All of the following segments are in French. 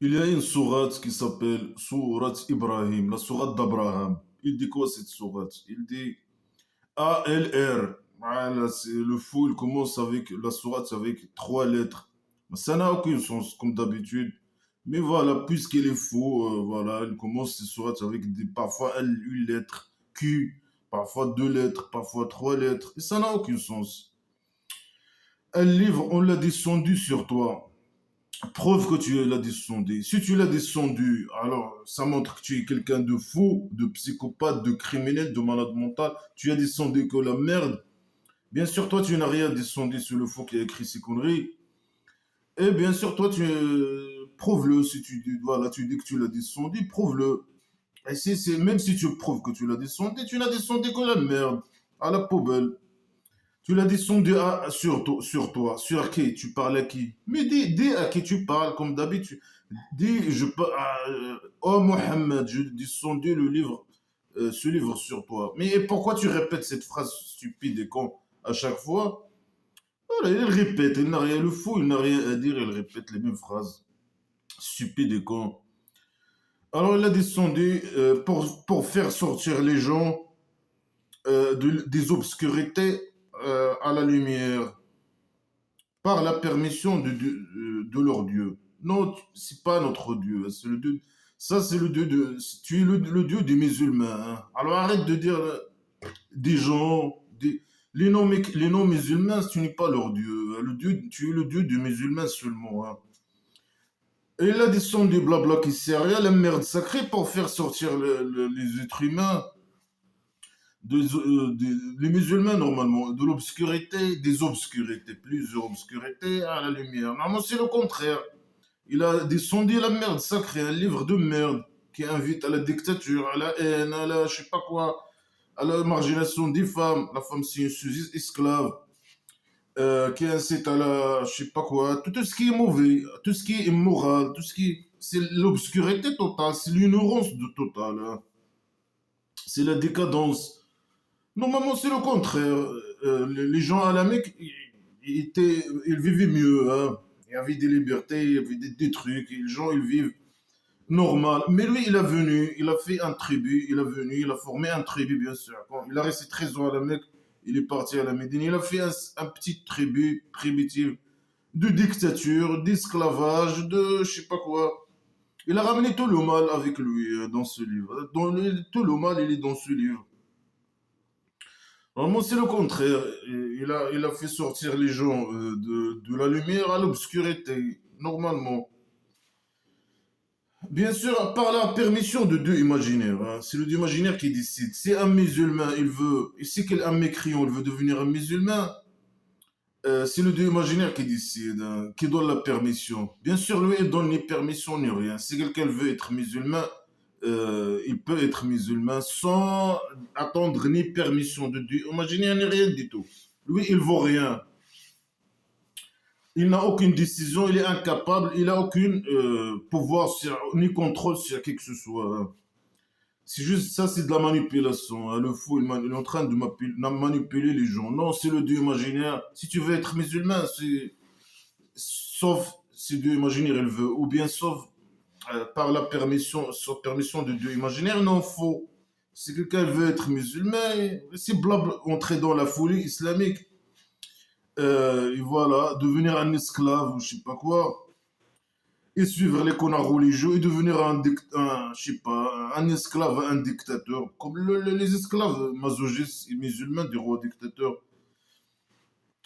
Il y a une sourate qui s'appelle Sourate Ibrahim, la sourate d'Abraham. Il dit quoi cette sourate? Il dit ALR. Voilà, c'est le fou, il commence avec la sourate avec trois lettres. Ça n'a aucun sens, comme d'habitude. Mais voilà, puisqu'il est faux, voilà, il commence cette sourate avec parfois une lettre Q, parfois deux lettres, parfois trois lettres. Et ça n'a aucun sens. Un livre, on l'a descendu sur toi. Preuve que tu l'as descendu. Si tu l'as descendu, alors ça montre que tu es quelqu'un de fou, de psychopathe, de criminel, de malade mental. Tu as descendu que la merde. Bien sûr, toi, tu n'as rien descendu sur le fou qui a écrit ces conneries. Et bien sûr, toi, tu prouve-le. Si tu dis, voilà, tu dis que tu l'as descendu, prouve-le. Et si c'est même si tu prouves que tu l'as descendu, tu n'as descendu que la merde à la poubelle. Tu l'as descendu sur toi. Sur qui? Tu parles à qui? Mais dis à qui tu parles, comme d'habitude. Dis, oh Mohammed, je descendu le livre, ce livre sur toi. Mais pourquoi tu répètes cette phrase stupide et con à chaque fois? Voilà, il répète, il n'a rien, le fou, il n'a rien à dire, il répète les mêmes phrases stupides et con. Alors il a descendu pour faire sortir les gens des obscurités à la lumière par la permission de leur Dieu. Non, c'est pas notre Dieu, hein, c'est le Dieu. Ça, c'est le Dieu de. Tu es le Dieu des musulmans, hein. Alors arrête de dire des gens, les non-musulmans, tu n'es pas leur Dieu, hein. Le Dieu. Tu es le Dieu des musulmans seulement, hein. Et il a descendu blabla qui sert à rien, la merde sacrée pour faire sortir les êtres humains les musulmans, normalement, de l'obscurité, des obscurités, plusieurs obscurités à la lumière. Normalement, c'est le contraire. Il a descendu la merde sacrée, un livre de merde qui invite à la dictature, à la haine, à la je sais pas quoi, à la marginalisation des femmes. La femme, c'est une esclave, qui incite à la je sais pas quoi, tout ce qui est mauvais, tout ce qui est immoral, tout ce qui c'est l'obscurité totale, c'est l'ignorance de totale, hein. C'est la décadence. Normalement, c'est le contraire. Les gens à la Mecque, ils vivaient mieux, hein. Il y avait des libertés, il y avait des trucs. Et les gens, ils vivent normal. Mais lui, il est venu, il a fait un tribu, il est venu, il a formé un tribu, bien sûr. Quand il a resté 13 ans à la Mecque, il est parti à la Médine. Il a fait un petit tribu primitif de dictature, d'esclavage, de je sais pas quoi. Il a ramené tout le mal avec lui dans ce livre. Tout le mal, il est dans ce livre. Normalement, c'est le contraire. Il a fait sortir les gens de la lumière à l'obscurité, normalement. Bien sûr, par la permission de Dieu imaginaire, hein. C'est le Dieu imaginaire qui décide. Si un musulman, il veut, et si un mécréant, il veut devenir un musulman, c'est le Dieu imaginaire qui décide, hein, qui donne la permission. Bien sûr, lui, il donne ni permission ni rien. Si quelqu'un veut être musulman, il peut être musulman sans attendre ni permission de Dieu imaginaire ni rien du tout. Lui, il vaut rien. Il n'a aucune décision, il est incapable, il n'a aucun pouvoir ni contrôle sur qui que ce soit, hein. C'est juste ça, c'est de la manipulation, hein. Le fou, il est en train de manipuler les gens. Non, c'est le Dieu imaginaire. Si tu veux être musulman, c'est sauf si Dieu imaginaire il veut, ou bien sauf par la permission, sur permission de Dieu imaginaire, non, faux. Si quelqu'un veut être musulman, c'est blabla, entrer dans la folie islamique, et voilà, devenir un esclave ou je sais pas quoi, et suivre les connards religieux et devenir je sais pas, un esclave, un dictateur, comme les esclaves masochistes et musulmans des rois dictateurs.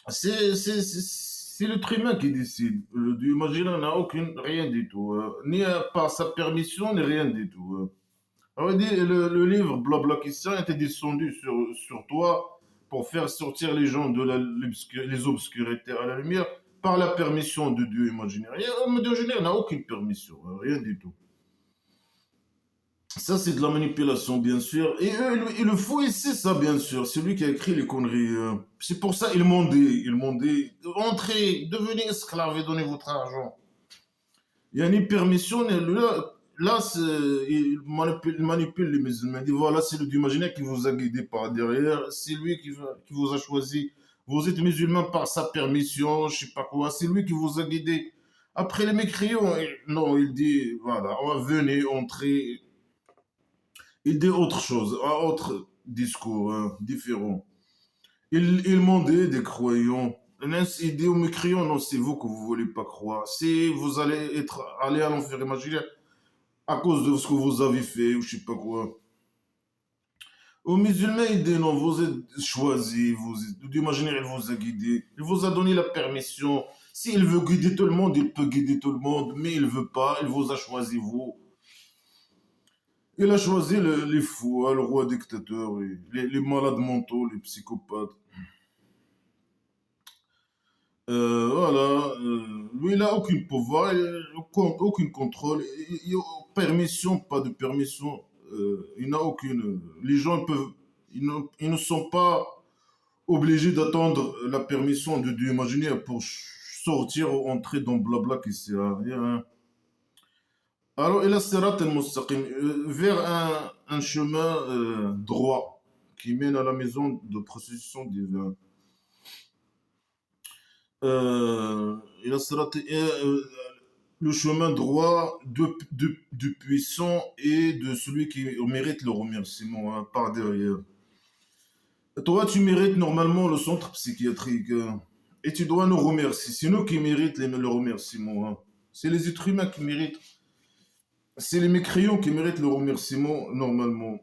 C'est l'être humain qui décide. Le Dieu imaginaire n'a aucune, rien du tout, ni par sa permission, ni rien du tout, On va dire, le livre Blabla Christian était descendu sur toi pour faire sortir les gens de les obscurités à la lumière par la permission de Dieu imaginaire. Et l'homme imaginaire n'a aucune permission, hein, rien du tout. Ça, c'est de la manipulation, bien sûr. Et eux, il le faut, et c'est ça, bien sûr. C'est lui qui a écrit les conneries. C'est pour ça ils m'ont dit, entrez, devenez esclave et donnez votre argent. Il y a ni permission, ni là il manipule les musulmans. Il dit voilà, c'est le Dieu imaginaire qui vous a guidé par derrière. C'est lui qui vous a choisi. Vous êtes musulman par sa permission, je sais pas quoi. C'est lui qui vous a guidé Après les mécréants, non, il dit, voilà, venez, entrez. Il dit autre chose, un autre discours hein, différent. Il demandait des croyants. Il dit aux mécréants, non, c'est vous que vous ne voulez pas croire. Si vous allez être allé à l'enfer imaginaire à cause de ce que vous avez fait ou je sais pas quoi. Aux musulmans, il dit non, vous êtes choisis, d'imaginaire, il vous a guidé, il vous a donné la permission. S'il veut guider tout le monde, il peut guider tout le monde, mais il veut pas, il vous a choisi vous. Il a choisi les fous, hein, le roi dictateur, oui, les malades mentaux, les psychopathes. Voilà, lui, il n'a aucun pouvoir, aucun contrôle, permission, pas de permission, il n'a aucune. Les gens ils ne sont pas obligés d'attendre la permission de Dieu imaginaire pour sortir ou entrer dans blabla qui sert à rien. Hein. Alors, il a Sirat al-Mustaqim, vers un chemin droit qui mène à la maison de procession divine. Il a Sirat, le chemin droit du puissant et de celui qui mérite le remerciement hein, par derrière. Toi, tu mérites normalement le centre psychiatrique et tu dois nous remercier. C'est nous qui méritons le remerciement. Hein. C'est les êtres humains qui méritent. C'est les mécréants qui méritent le remerciement normalement.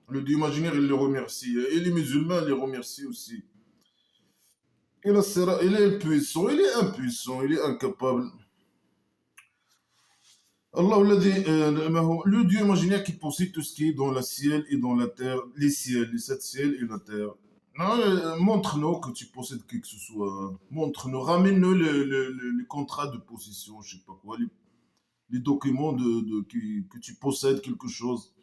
Le Dieu imaginaire, il les remercie. Et les musulmans les remercient aussi. Il est puissant, il est impuissant, il est incapable. Allah, le Dieu imaginaire qui possède tout ce qui est dans le ciel et dans la terre, les ciels, les sept ciels et la terre. Non, montre-nous que tu possèdes quelque chose. Montre-nous, ramène-nous les contrats de possession, je sais pas quoi, les documents que tu possèdes quelque chose.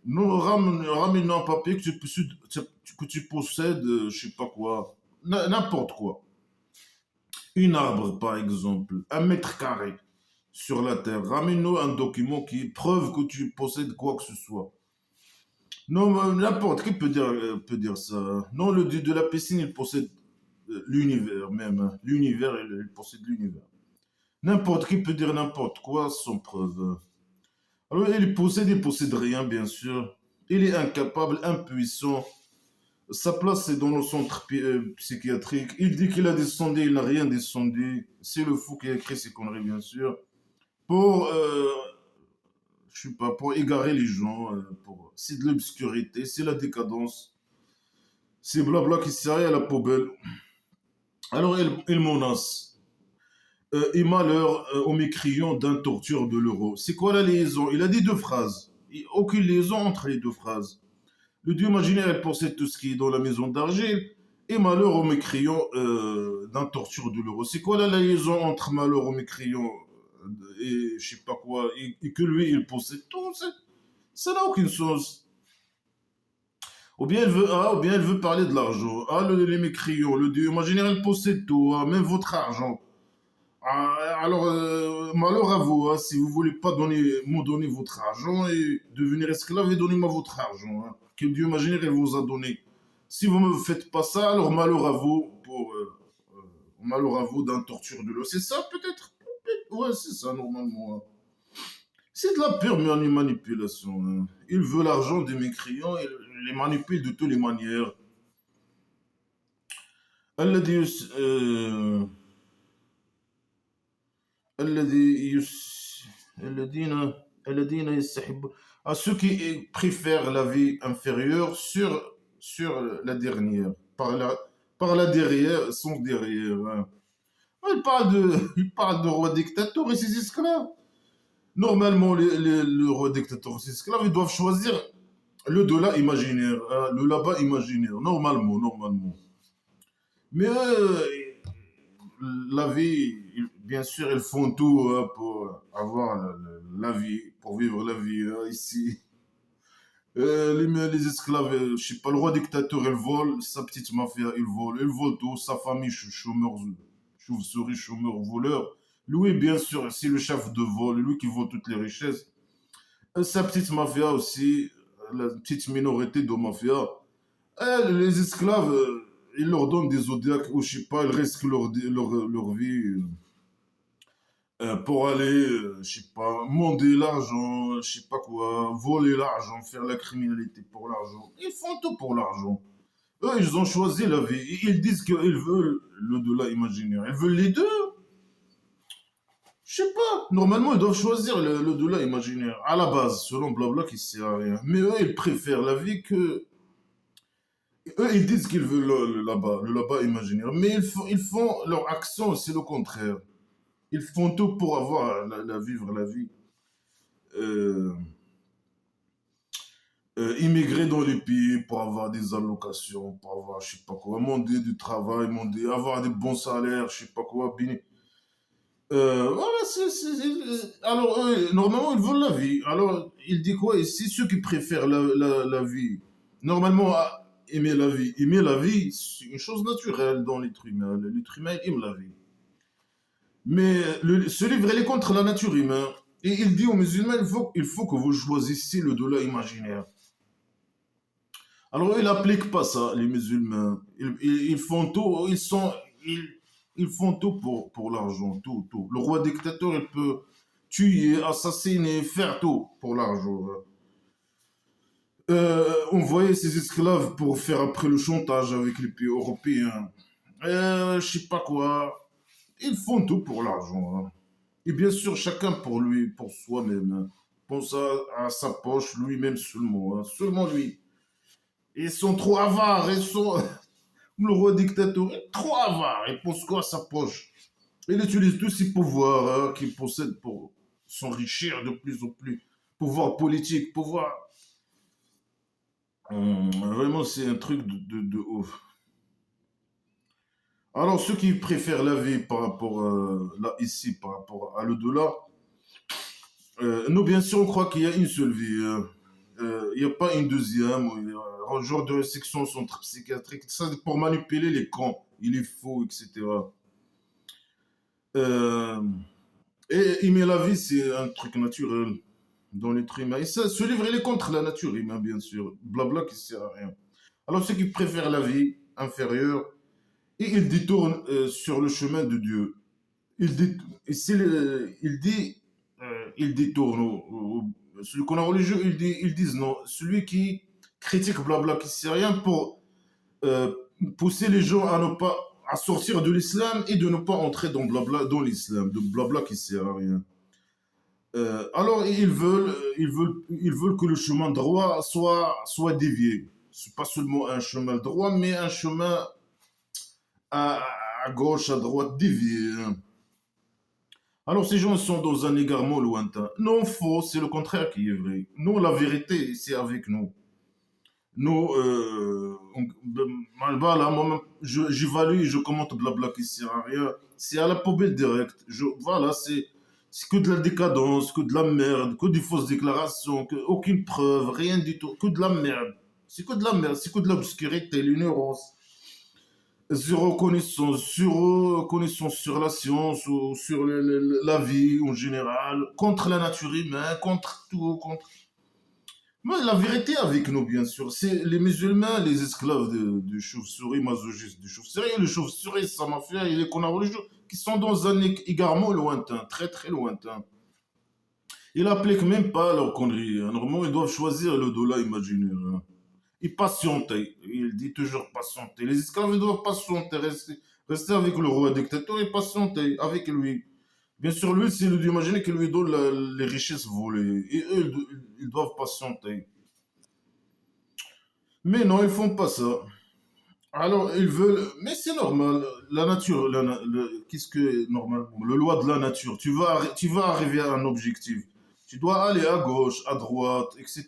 Nous, ramène-nous un papier que tu possèdes, je sais pas quoi, n'importe quoi. Une arbre, par exemple, 1 mètre carré sur la terre. Ramène-nous un document qui preuve que tu possèdes quoi que ce soit. Non, n'importe qui peut dire ça. Non, le dieu de la piscine, il possède l'univers même. Hein. L'univers, il possède l'univers. N'importe qui peut dire n'importe quoi sans preuve. Alors, il possède rien, bien sûr. Il est incapable, impuissant. Sa place, c'est dans le centre psychiatrique. Il dit qu'il a descendu, il n'a rien descendu. C'est le fou qui a écrit ces conneries, bien sûr. Pour je sais pas, pour égarer les gens, c'est de l'obscurité, c'est la décadence, c'est blabla qui sert à la poubelle. Alors il menace, et malheur aux mécréants d'un torture de l'euro. C'est quoi la liaison? Il a dit deux phrases, aucune liaison entre les deux phrases. Le dieu imaginaire possède tout ce qui est dans la maison d'argile, et malheur aux mécréants d'un torture de l'euro. C'est quoi la liaison entre malheur aux mécréants et je sais pas quoi, et que lui il possède tout? Ça n'a aucune sens. Ou bien elle veut parler de l'argent. Ah, les mécréants, le dieu imaginaire, elle possède tout, hein, même votre argent. Ah, alors, malheur à vous, hein, si vous voulez pas me donner votre argent et devenir esclave et donnez-moi votre argent, hein, que le dieu imaginaire, elle vous a donné. Si vous me faites pas ça, alors malheur à vous, malheur à vous d'un torture de l'eau. C'est ça, peut-être? Ouais, c'est ça, normalement. Hein. C'est de la pure manipulation. Hein. Il veut l'argent des mécréants et les manipule de toutes les manières. الذي يس... آه، الذي يس... الذين الذين يستحبون à ceux qui préfèrent la vie inférieure sur la dernière par la derrière son derrière hein. Il parle de roi dictateur et ses esclaves. Normalement le roi dictateur et ses esclaves ils doivent choisir le dollar imaginaire, hein, le là-bas imaginaire, normalement. Mais la vie, bien sûr, ils font tout hein, pour avoir la vie, pour vivre la vie hein, ici. Les esclaves, je sais pas, le roi dictateur, il vole, sa petite mafia, il vole tout, sa famille, chômeur, chauve-souris, chômeur, voleur. Lui, bien sûr, c'est le chef de vol, lui qui vole toutes les richesses. Sa petite mafia aussi, la petite minorité de mafia. Les esclaves, ils leur donnent des zodiacs ou je sais pas, ils risquent leur vie. pour aller, je sais pas, monder l'argent, je sais pas quoi, voler l'argent, faire la criminalité pour l'argent. Ils font tout pour l'argent. Eux, ils ont choisi la vie. Ils disent qu'ils veulent l'au-delà imaginaire. Ils veulent les deux. Je sais pas. Normalement, ils doivent choisir l'au-delà imaginaire. À la base, selon Blabla, qui sert à rien. Mais eux, ils préfèrent la vie que. Eux, ils disent qu'ils veulent le là-bas imaginaire. Mais ils font leur action, c'est le contraire. Ils font tout pour avoir vivre la vie. Euh, Immigrer dans les pays pour avoir des allocations, pour avoir, je sais pas quoi, demander du travail, demander, avoir des bons salaires, je sais pas quoi. Voilà, alors, normalement, ils veulent la vie. Alors, il dit quoi ici? Ceux qui préfèrent la vie, normalement, aimer la vie, c'est une chose naturelle dans l'être humain. L'être humain aime la vie. Mais ce livre, il est contre la nature humaine. Et il dit aux musulmans, il faut que vous choisissiez le dollar imaginaire. Alors, ils n'appliquent pas ça, les musulmans. Ils font tout, ils, ils font tout pour l'argent, tout, tout. Le roi dictateur, il peut tuer, assassiner, faire tout pour l'argent. Envoyer ses esclaves pour faire après le chantage avec les pays européens. Je sais pas quoi. Ils font tout pour l'argent, hein. Et bien sûr, chacun pour lui, pour soi-même, hein. Pense à sa poche, lui-même seulement, hein. Seulement lui. Ils sont trop avares, ils sont. Le roi dictateur est trop avare, il pense quoi à sa poche. Il utilise tous ses pouvoirs, hein, qu'il possède pour s'enrichir de plus en plus. Pouvoir politique, pouvoir. Vraiment, c'est un truc de ouf. Alors, ceux qui préfèrent la vie par rapport, là, ici, par rapport à l'au-delà, nous, bien sûr, on croit qu'il y a une seule vie, hein. Il n'y a pas une deuxième, ou il y a un genre de restriction au centre psychiatrique. Ça, c'est pour manipuler les camps. Il est faux, etc. Euh, et aimer la vie, c'est un truc naturel dans l'être humain. Et ça, ce livre, il est contre la nature humaine, bien sûr. Blabla qui sert à rien. Alors, ceux qui préfèrent la vie inférieure, et ils détournent sur le chemin de Dieu. Il dit, et il détourne. Celui qu'on a religieux, ils disent non. Celui qui critique blabla, qui sait rien pour euh, pousser les gens à ne pas à sortir de l'islam et de ne pas entrer dans blabla dans l'islam, de blabla qui sert à rien. Alors ils veulent que le chemin droit soit dévié. C'est pas seulement un chemin droit, mais un chemin à, à gauche, à droite dévié, hein. Alors ces gens sont dans un égarement lointain. Non, faux, c'est le contraire qui est vrai. Nous, la vérité, c'est avec nous. Nous, voilà, moi, j'évalue, je commente blabla qui sert à rien. C'est à la poubelle directe. Voilà, c'est que de la décadence, que de la merde, que des fausses déclarations, que, aucune preuve, rien du tout, que de la merde. C'est que de la merde, c'est que de l'obscurité, l'ignorance. Zéro connaissance sur la science ou sur la vie en général, contre la nature humaine, contre tout, contre. Mais la vérité avec nous, bien sûr, c'est les musulmans, les esclaves de chauve-souris, masochistes de chauve-souris, le chauve-souris, ça m'a fait, et les connards religieux, qui sont dans un égarement lointain, très très lointain. Ils n'appliquent même pas leurs conneries, hein. Normalement, ils doivent choisir le dollar imaginaire, hein. Ils patientaient. Il dit toujours patienter. Les esclaves ils doivent patienter, rester avec le roi dictateur et patienter avec lui. Bien sûr, lui, c'est lui d'imaginer qu'il lui donne les richesses volées. Et eux, ils doivent patienter. Mais non, ils font pas ça. Alors, ils veulent. Mais c'est normal. La nature, qu'est-ce que normal? Le loi de la nature. Tu vas arriver à un objectif. Tu dois aller à gauche, à droite, etc.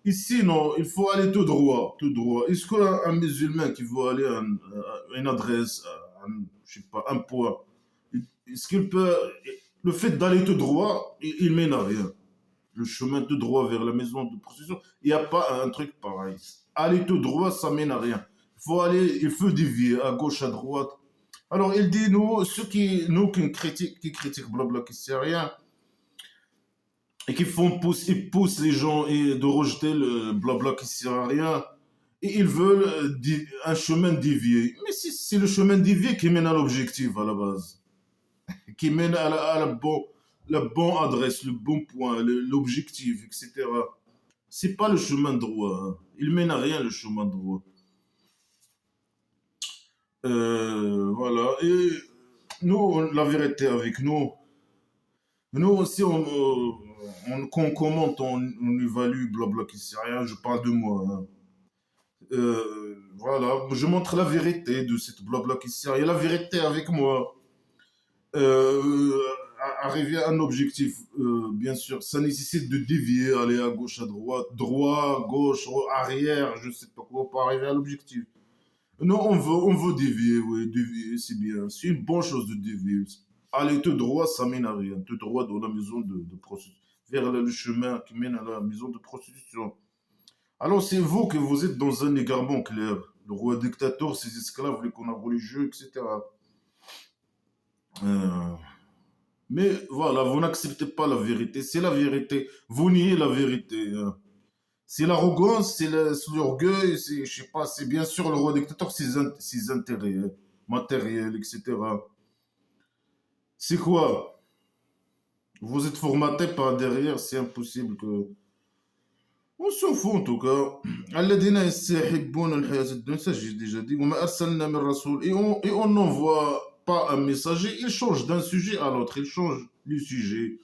Ici, non, il faut aller tout droit, tout droit. Est-ce qu'un musulman qui veut aller à une adresse, je sais pas, un point, est-ce qu'il peut. Le fait d'aller tout droit, il mène à rien. Le chemin tout droit vers la maison de procession, il n'y a pas un truc pareil. Aller tout droit, ça mène à rien. Il faut dévier à gauche, à droite. Alors il dit nous, nous qui critiquent blabla, qui sait rien et qui ils poussent les gens et de rejeter le blabla qui sert à rien. Et ils veulent un chemin dévié. Mais c'est le chemin dévié qui mène à l'objectif à la base. qui mène la bonne adresse, le bon point, l'objectif, etc. C'est pas le chemin droit, hein. Il mène à rien le chemin droit. Voilà. Et nous, la vérité avec nous, nous aussi, quand on commente, on évalue, blabla, qui sait rien, je parle de moi, hein. Voilà, je montre la vérité de cette blabla qui sert. Et la vérité avec moi, euh, arriver à un objectif, bien sûr, ça nécessite de dévier, aller à gauche, à droite, droit, gauche, arrière, je sais pas quoi, pour arriver à l'objectif. Non, on veut dévier, oui, dévier, c'est bien. C'est une bonne chose de dévier. Aller tout droit, ça mène à rien. Tout droit dans la maison de prostitution, vers le chemin qui mène à la maison de prostitution. Alors, c'est vous que vous êtes dans un égarement clair. Le roi dictateur, ses esclaves, les connards religieux, etc. Euh, mais voilà, vous n'acceptez pas la vérité. C'est la vérité. Vous niez la vérité, hein. C'est l'arrogance, c'est l'orgueil, c'est, je sais pas, c'est bien sûr le roi dictateur, ses intérêts, hein, matériels, etc. C'est quoi? Vous êtes formaté par derrière, c'est impossible que. On s'en fout en tout cas. الذين يستحبون الحياة الدنيا, ça j'ai déjà dit. وما أرسلنا من رسول. Et on n'envoie pas un messager, il change d'un sujet à l'autre, il change du sujet.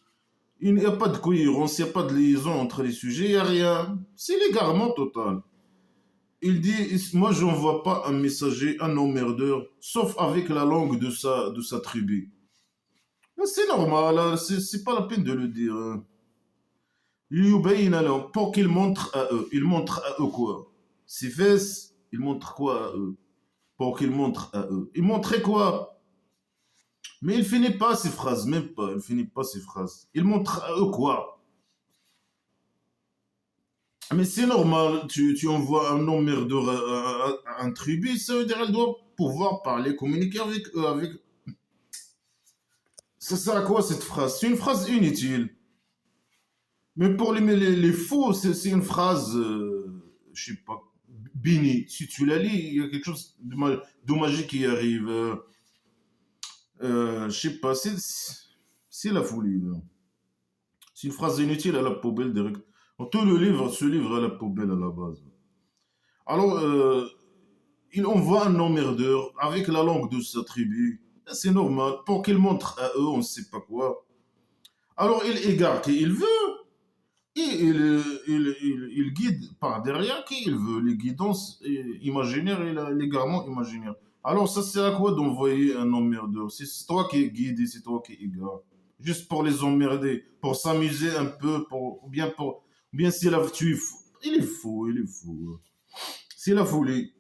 Il n'y a pas de cohérence, il n'y a pas de liaison entre les sujets, il n'y a rien. C'est l'égarement total. Il dit, moi je n'envoie pas un messager, un emmerdeur, sauf avec la langue de sa tribu. Mais c'est normal, hein, c'est pas la peine de le dire, hein. Pour qu'il montre à eux. Il montre à eux quoi? Ses fesses, il montre quoi à eux? Pour qu'il montre à eux. Il montrait quoi? Mais il finit pas ses phrases, même pas, il finit pas ses phrases. Il montre à eux quoi? Mais c'est normal, tu envoies un emmerdeur à un tribu, ça veut dire qu'elle doit pouvoir parler, communiquer avec eux. Ça sert à quoi cette phrase? C'est une phrase inutile. Mais pour les faux, c'est une phrase, je sais pas, bénie. Si tu la lis, il y a quelque chose de magique qui arrive. Je sais pas, c'est la folie, là. C'est une phrase inutile à la poubelle direct. Tout le livre, ce livre à la poubelle à la base. Alors, il envoie un emmerdeur avec la langue de sa tribu. C'est normal, pour qu'il montre à eux, on ne sait pas quoi. Alors, il égare qui il veut. Et il guide par derrière qui il veut, les guidances imaginaires et l'égarement imaginaire. Alors, ça sert à quoi d'envoyer un emmerdeur? C'est toi qui guide et c'est toi qui égare. Juste pour les emmerder, pour s'amuser un peu, ou bien si la, tu es fou. Il est fou, il est fou. C'est la folie.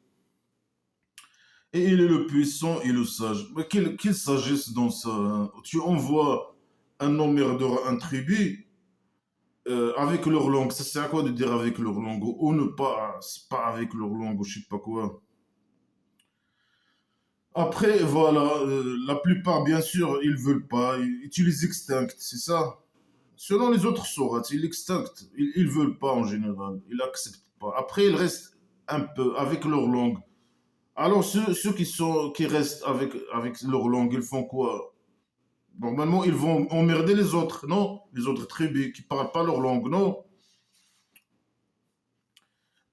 Et il est le puissant et le sage. Mais quelle sagesse dans ça, hein? Tu envoies un emmerdeur, un tribu, avec leur langue. Ça sert à quoi de dire avec leur langue? Ou ne pas, c'est pas avec leur langue, ou je sais pas quoi. Après, voilà, la plupart, bien sûr, ils veulent pas. Ils utilisent extinct, c'est ça. Selon les autres sourates, ils extinct. Ils veulent pas en général. Ils acceptent pas. Après, ils restent un peu avec leur langue. Alors, ceux qui restent avec leur langue, ils font quoi? Normalement, ils vont emmerder les autres, non? Les autres tribus qui parlent pas leur langue, non?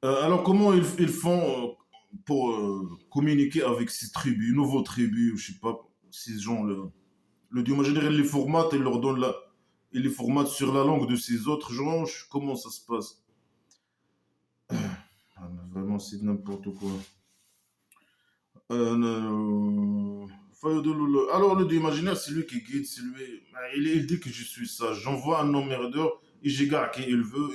Alors, comment ils font pour communiquer avec ces tribus, nouveaux tribus, je sais pas, ces gens, le dieu imaginaire, ils les formatent, ils leur donnent ils les formatent sur la langue de ces autres gens, comment ça se passe? Ah, mais vraiment, c'est n'importe quoi. Alors, le dieu imaginaire, c'est lui qui guide, c'est lui. Il dit que je suis sage. J'envoie un emmerdeur et j'égare qui il veut.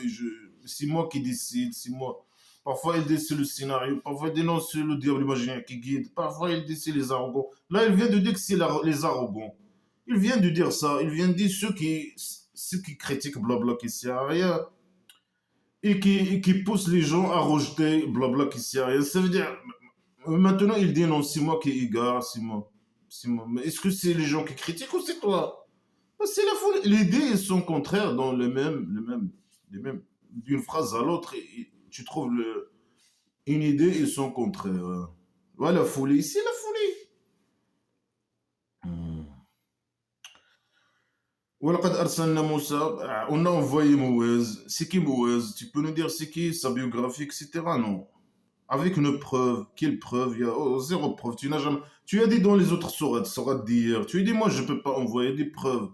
C'est moi qui décide, c'est moi. Parfois, il décide le scénario. Parfois, il dénonce le diable imaginaire qui guide. Parfois, il décide les arrogants. Là, il vient de dire que c'est les arrogants. Il vient de dire ça. Il vient de dire ceux qui critiquent blabla qui sert à rien et qui poussent les gens à rejeter blabla qui sert à rien. Ça veut dire, maintenant, il dit non, c'est moi qui égare, c'est moi. C'est moi. Mais est-ce que c'est les gens qui critiquent ou c'est toi? C'est la folie. Les idées sont contraires dans les mêmes. D'une phrase à l'autre, tu trouves une idée et son contraire. Voilà, la folie, c'est la folie. Hmm. وَلَقَدْ أَرْسَلْنَا Moussa, on a envoyé Mouez. C'est qui Mouez? Tu peux nous dire c'est qui, sa biographie, etc. Non. Avec une preuve. Quelle preuve? Il y a zéro preuve. Tu n'as jamais. Tu as dit dans les autres sourates d'hier. Tu as dit, moi, je ne peux pas envoyer des preuves.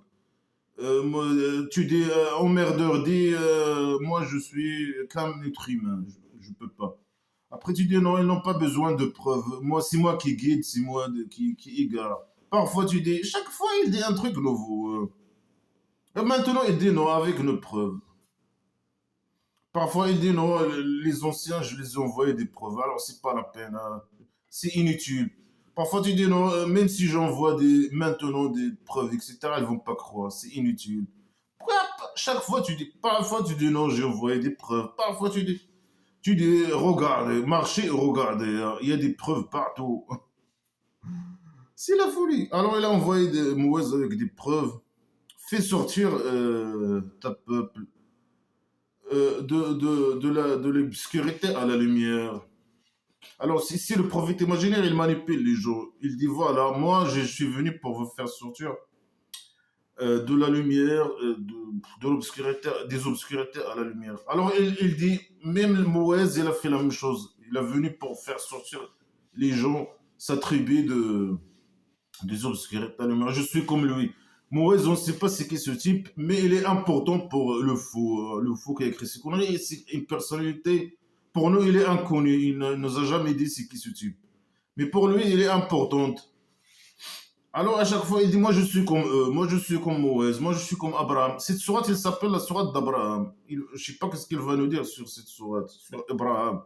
Tu dis, emmerdeur dit, moi, je suis qu'un être humain. Je ne peux pas. Après, tu dis, non, ils n'ont pas besoin de preuves. Moi, c'est moi qui guide, c'est moi qui égare. Parfois, tu dis, chaque fois, il dit un truc nouveau. Et maintenant, il dit non avec une preuve. Parfois, il dit non, les anciens, je les ai envoyés des preuves. Alors, c'est pas la peine. Hein. C'est inutile. Parfois, tu dis non, même si j'envoie maintenant des preuves, etc., ils vont pas croire. C'est inutile. Pourquoi chaque fois, tu dis, parfois, tu dis non, j'ai envoyé des preuves. Parfois, tu dis, regardez, marchez, regardez. Hein, il y a des preuves partout. C'est la folie. Alors, il a envoyé des mauvaises avec des preuves. Fais sortir ta peuple de l'obscurité à la lumière. Alors, si le prophète imaginaire, il manipule les gens, il dit voilà, moi, je suis venu pour vous faire sortir de la lumière, de l'obscurité, des obscurités à la lumière. Alors, il dit, même Moïse, il a fait la même chose. Il est venu pour faire sortir les gens, sa tribu des obscurités à la lumière. Je suis comme lui. Moïse, on ne sait pas c'est qui ce type, mais il est important pour le fou. Le fou qui a écrit ce qu'on a. C'est une personnalité. Pour nous, il est inconnu. Il ne nous a jamais dit c'est qui ce type. Mais pour lui, il est importante. Alors à chaque fois, il dit moi je suis comme eux, moi je suis comme Moïse, moi je suis comme Abraham. Cette sourate, il s'appelle la sourate d'Abraham. Je ne sais pas ce qu'il va nous dire sur cette sourate, sur Abraham.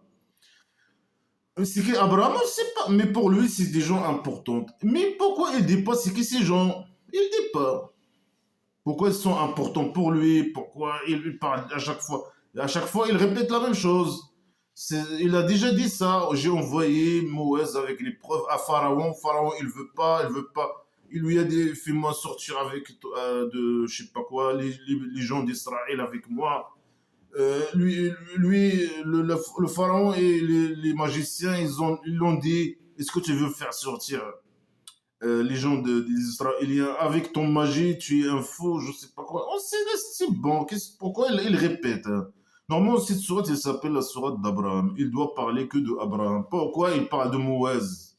C'est qui Abraham, je ne sais pas, mais pour lui, c'est des gens importants. Mais pourquoi il ne dit pas c'est qui ces gens? Il ne dit pas. Pourquoi ils sont importants pour lui? Pourquoi il parle à chaque fois? À chaque fois, il répète la même chose. Il a déjà dit ça. J'ai envoyé Moïse avec les preuves à Pharaon. Pharaon, il veut pas, il veut pas. Il lui a dit, fais-moi sortir avec de, je sais pas quoi, les gens d'Israël avec moi. Le pharaon et les magiciens, ils l'ont dit, est-ce que tu veux faire sortir les gens des Israéliens, avec ton magie, tu es un fou, je sais pas quoi. Oh, c'est bon, pourquoi il répète? Hein. Normalement, cette sourate, elle s'appelle la sourate d'Abraham. Il doit parler que de Abraham. Pourquoi il parle de Moïse?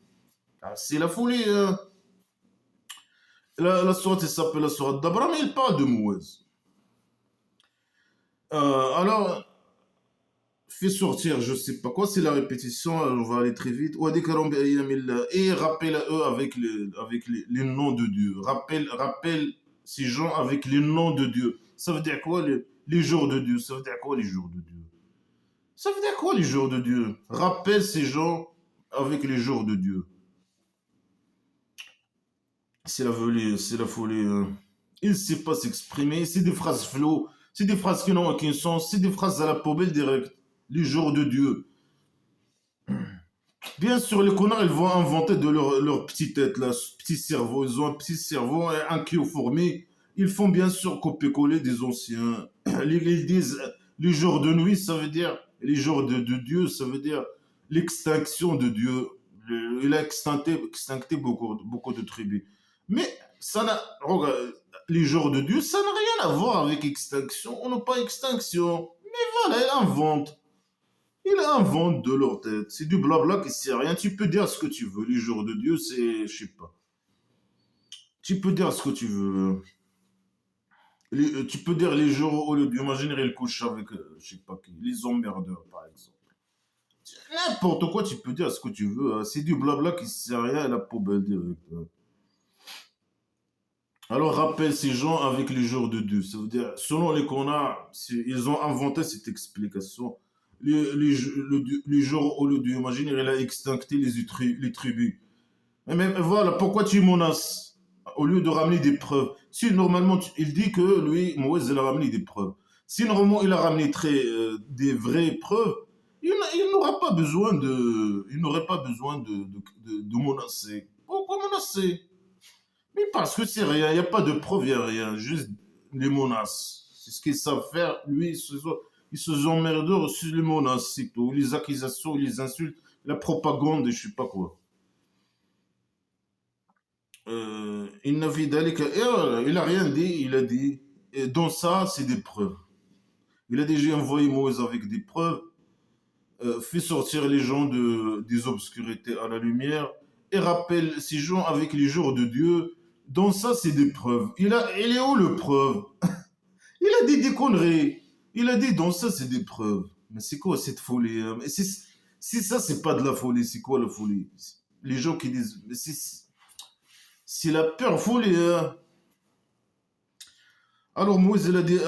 Ah, c'est la folie. Hein. La sourate, elle s'appelle la sourate d'Abraham, il parle de Moïse. Alors, fais sortir, je sais pas quoi, c'est la répétition, on va aller très vite. Et rappelle à eux avec les noms de Dieu. Rappelle ces gens avec les noms de Dieu. Ça veut dire quoi les jours de Dieu? Ça veut dire quoi les jours de Dieu? Ça veut dire quoi les jours de Dieu? Rappelle ces gens avec les jours de Dieu. C'est la folie, c'est la folie. Hein. Il ne sait pas s'exprimer, c'est des phrases flots, c'est des phrases qui n'ont aucun sens, c'est des phrases à la poubelle direct. Les jours de Dieu. Bien sûr, les connards, ils vont inventer de leur petite tête, là, ce petit cerveau. Ils ont un petit cerveau, un qui au fourmi. Ils font bien sûr copier-coller des anciens. Ils disent les jours de nuit, ça veut dire les jours de Dieu, ça veut dire l'extinction de Dieu. Il a extincté beaucoup de tribus. Mais ça n'a, regarde, les jours de Dieu, ça n'a rien à voir avec extinction. On n'a pas extinction. Mais voilà, ils inventent. Ils inventent de leur tête. C'est du blabla qui sert à rien. Tu peux dire ce que tu veux. Les jours de Dieu, c'est. Je sais pas. Tu peux dire ce que tu veux. Tu peux dire les jours au lieu de Dieu. Imagine, il couche avec, je sais pas qui, les emmerdeurs, par exemple. N'importe quoi, tu peux dire ce que tu veux. Hein. C'est du blabla qui sert à rien à la poubelle direct. Hein. Alors rappelle ces gens avec les jours de Dieu. Ça veut dire, selon les connards, ils ont inventé cette explication. Les jours au lieu de Dieu. Imagine, il a extincté les tribus. Mais voilà, pourquoi tu menaces au lieu de ramener des preuves? Si normalement, il dit que lui, Moïse, il a ramené des preuves. Si normalement il a ramené des vraies preuves, il n'aura pas besoin il n'aurait pas besoin de menacer. Pourquoi menacer? Mais parce que c'est rien, il n'y a pas de preuves, il n'y a rien, juste les menaces. C'est ce qu'ils savent faire. Lui, ils se emmerdent sur les menaces, c'est tout. Les accusations, les insultes, la propagande et je sais pas quoi. Inna fi dhalika- il a rien dit, il a dit, et dans ça, c'est des preuves. Il a déjà envoyé Moïse avec des preuves, fait sortir les gens des obscurités à la lumière, et rappelle ces gens avec les jours de Dieu. Dans ça, c'est des preuves. Il est où le preuve? Il a dit des conneries. Il a dit dans ça, c'est des preuves. Mais c'est quoi cette folie, hein? Mais si ça, c'est pas de la folie, c'est quoi la folie? Les gens qui disent, mais c'est la pure folie, hein. Alors Moïse, il a dit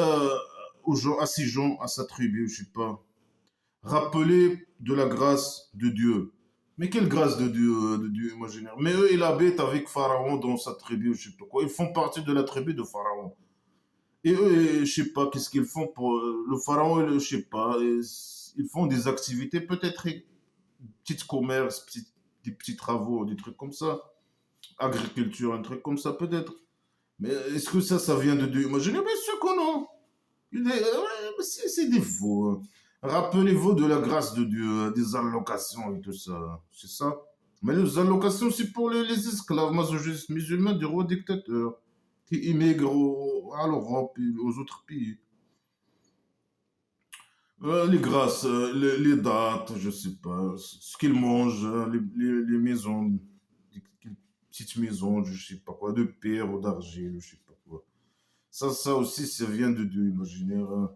aux gens, à ces gens, à sa tribu, je sais pas, rappelez de la grâce de Dieu. Mais quelle grâce de Dieu imaginaire? Mais eux, ils habitent avec Pharaon dans sa tribu, je sais pas quoi. Ils font partie de la tribu de Pharaon. Et eux, je sais pas, qu'est-ce qu'ils font pour le Pharaon, je sais pas, ils font des activités, peut-être petits commerces, des petits travaux, des trucs comme ça. Agriculture, un truc comme ça, peut-être. Mais est-ce que ça vient de Dieu imaginaire? Bien sûr que non. Ouais, c'est des faux, hein. Rappelez-vous de la grâce de Dieu, hein, des allocations et tout ça. C'est ça. Mais les allocations, c'est pour les esclaves masochistes musulmans du roi dictateur qui immigrent à l'Europe et aux autres pays. Les grâces, les dates, je sais pas, ce qu'ils mangent, hein, les maisons, des petites maisons, je sais pas quoi, de pierre ou d'argile, je sais pas quoi. Ça aussi, ça vient de Dieu imaginaire, hein.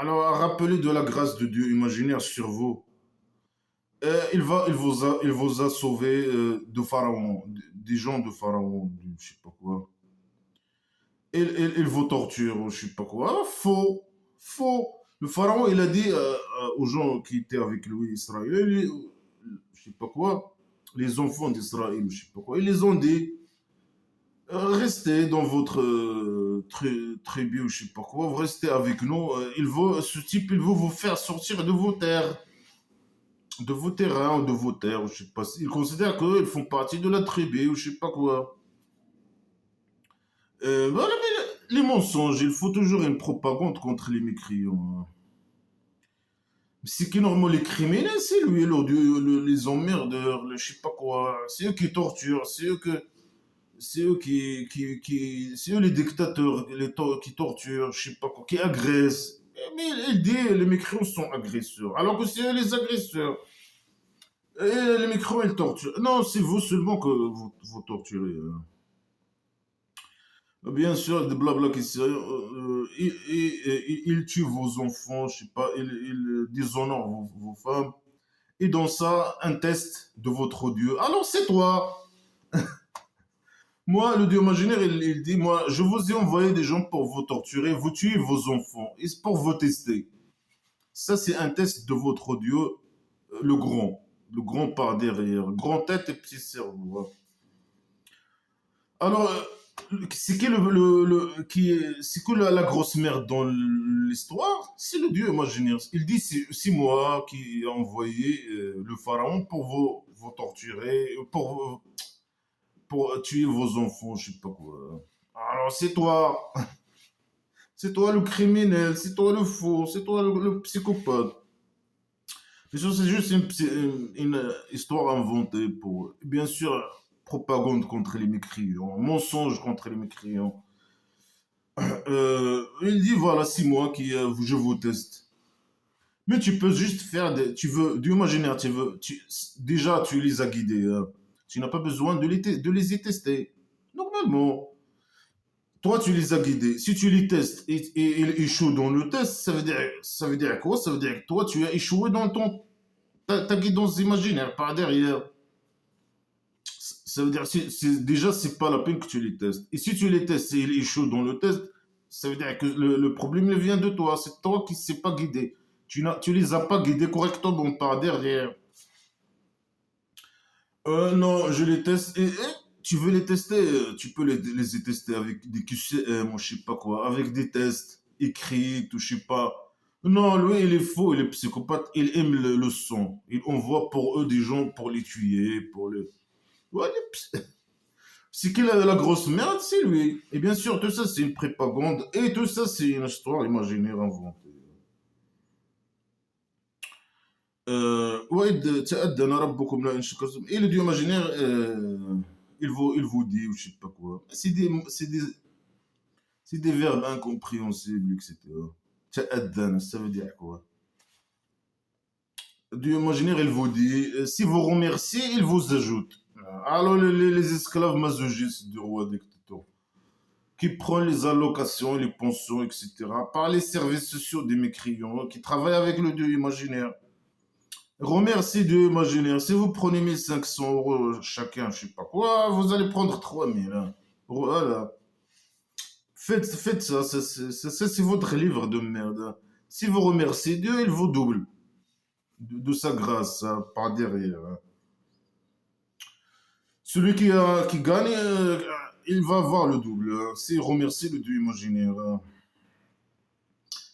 Alors, rappelez de la grâce de Dieu imaginaire sur vous. Il vous a sauvé de Pharaon, des gens de Pharaon, je sais pas quoi. Il vous torture, ou je sais pas quoi. Ah, faux, faux. Le Pharaon, il a dit aux gens qui étaient avec lui, Israël, je sais pas quoi, les enfants d'Israël, je sais pas quoi, ils les ont dit, restez dans votre tribu, ou je sais pas quoi, vous restez avec nous. Ce type, il veut vous faire sortir de vos terrains ou de vos terres, je sais pas. Ils considèrent qu'ils font partie de la tribu ou je sais pas quoi. Voilà, mais les mensonges, il faut toujours une propagande contre les mécréants, hein. C'est qui normalement les criminels, c'est lui, les emmerdeurs, je sais pas quoi. C'est eux qui torturent, c'est eux c'est eux les dictateurs, qui torturent, je sais pas quoi, qui agressent. Mais il dit les mécréants sont agresseurs, alors que c'est eux les agresseurs. Et les micros, ils torturent. Non, c'est vous seulement que vous torturez, hein. Bien sûr, des blabla qui se. Ils tuent vos enfants, je sais pas, ils déshonorent vos femmes. Et dans ça, un test de votre Dieu. Alors c'est toi. Moi, le Dieu imaginaire, il dit, moi, je vous ai envoyé des gens pour vous torturer, vous tuez vos enfants, et c'est pour vous tester. Ça, c'est un test de votre Dieu, le grand. Le grand par derrière. Grand tête et petit cerveau, hein. Alors, c'est qui c'est que la grosse merde dans l'histoire, c'est le Dieu imaginaire. Il dit c'est moi qui ai envoyé le pharaon pour vous torturer, pour tuer vos enfants, je sais pas quoi. Alors c'est toi le criminel, c'est toi le fou, c'est toi le psychopathe. Mais ça, c'est juste une histoire inventée pour, bien sûr, propagande contre les mécréants, mensonge contre les mécréants. Il dit voilà, 6 mois je vous teste. Mais tu peux juste faire tu veux du imaginaire, déjà tu les as guidés, hein. Tu n'as pas besoin de les y tester. Normalement, toi tu les as guidés. Si tu les testes et ils échouent dans le test, ça veut dire quoi? Ça veut dire que toi tu as échoué dans ta guidance imaginaire, par derrière. Ça veut dire, déjà, c'est pas la peine que tu les testes. Et si tu les testes et ils échouent dans le test, ça veut dire que le problème il vient de toi. C'est toi qui ne sais pas guider. Tu les as pas guidés correctement par derrière. Non, je les teste. Tu veux les tester, tu peux les tester avec des QCM ou je sais pas quoi, avec des tests écrits, ou je sais pas. Non, lui, il est faux, il est psychopathe, il aime le son. Il envoie pour eux des gens pour les tuer, pour les. Ouais, c'est qui la grosse merde, c'est lui. Et bien sûr, tout ça, c'est une propagande. Et tout ça, c'est une histoire imaginaire inventée. Ouais, تأذن ربكم لئن شكرتم. Et le dieu imaginaire, il vous dit, ou je sais pas quoi. C'est des verbes incompréhensibles, etc. Ta'addan, ça veut dire quoi? Dieu imaginaire, il vous dit, si vous remerciez, il vous ajoute. Alors les esclaves masochistes du roi dictateur, qui prend les allocations, les pensions, etc., par les services sociaux des mécréants, qui travaillent avec le Dieu imaginaire. Remerciez Dieu imaginaire. Si vous prenez 1 500 € chacun, je sais pas quoi, vous allez prendre 3 000. Hein. Voilà. Faites ça, c'est votre livre de merde. Hein. Si vous remerciez Dieu, il vous double de sa grâce hein, par derrière. Hein. Celui qui gagne, il va avoir le double. Hein. S'il remercie le Dieu imaginaire. Hein.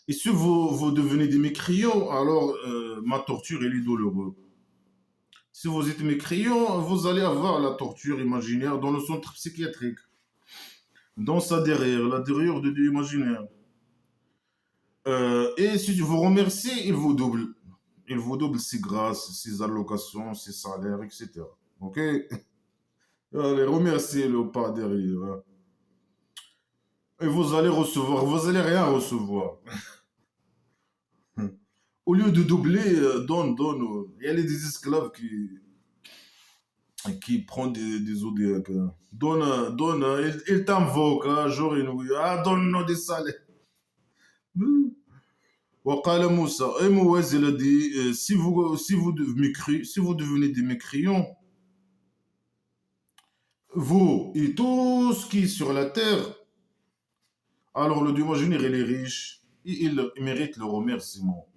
Et si vous devenez des mécréants, alors ma torture, elle est douloureuse. Si vous êtes mécréant, vous allez avoir la torture imaginaire dans le centre psychiatrique. Dans sa derrière, la derrière de Dieu imaginaire. Et si vous remerciez, il vous double. Il vous double ses grâces, ses allocations, ses salaires, etc. Ok? Allez, remerciez-le par derrière. Hein. Et vous allez recevoir, vous allez rien recevoir. Au lieu de doubler, donne. Il y a des esclaves qui prennent des zodiacs. Hein. Donne, il t'invoque, hein, jour et nuit. Ah, donne-nous des salaires. Wakala Moussa, et Mouez, il a dit, si vous devenez des mécréants, vous et tout ce qui est sur la terre, alors le Dieu imaginaire, il est riche, et il mérite le remerciement.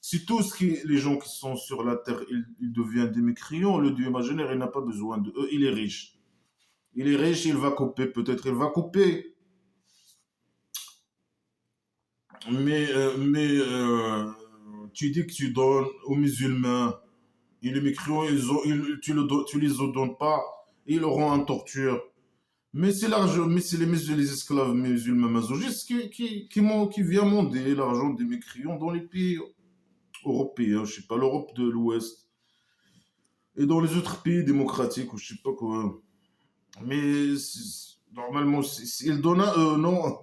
Si tous les gens qui sont sur la terre, ils deviennent des mécréants, le Dieu imaginaire, il n'a pas besoin de eux, il est riche. Il est riche, il va couper, peut-être il va couper. Mais tu dis que tu donnes aux musulmans, et les mécréants, tu les donnes pas, ils auront en torture. Mais c'est l'argent, mais c'est les esclaves musulmans masochistes qui viennent mander l'argent des mécréants dans les pays européens, je sais pas, l'Europe de l'Ouest, et dans les autres pays démocratiques, ou je sais pas quoi. Mais normalement, s'ils donnent à eux, non,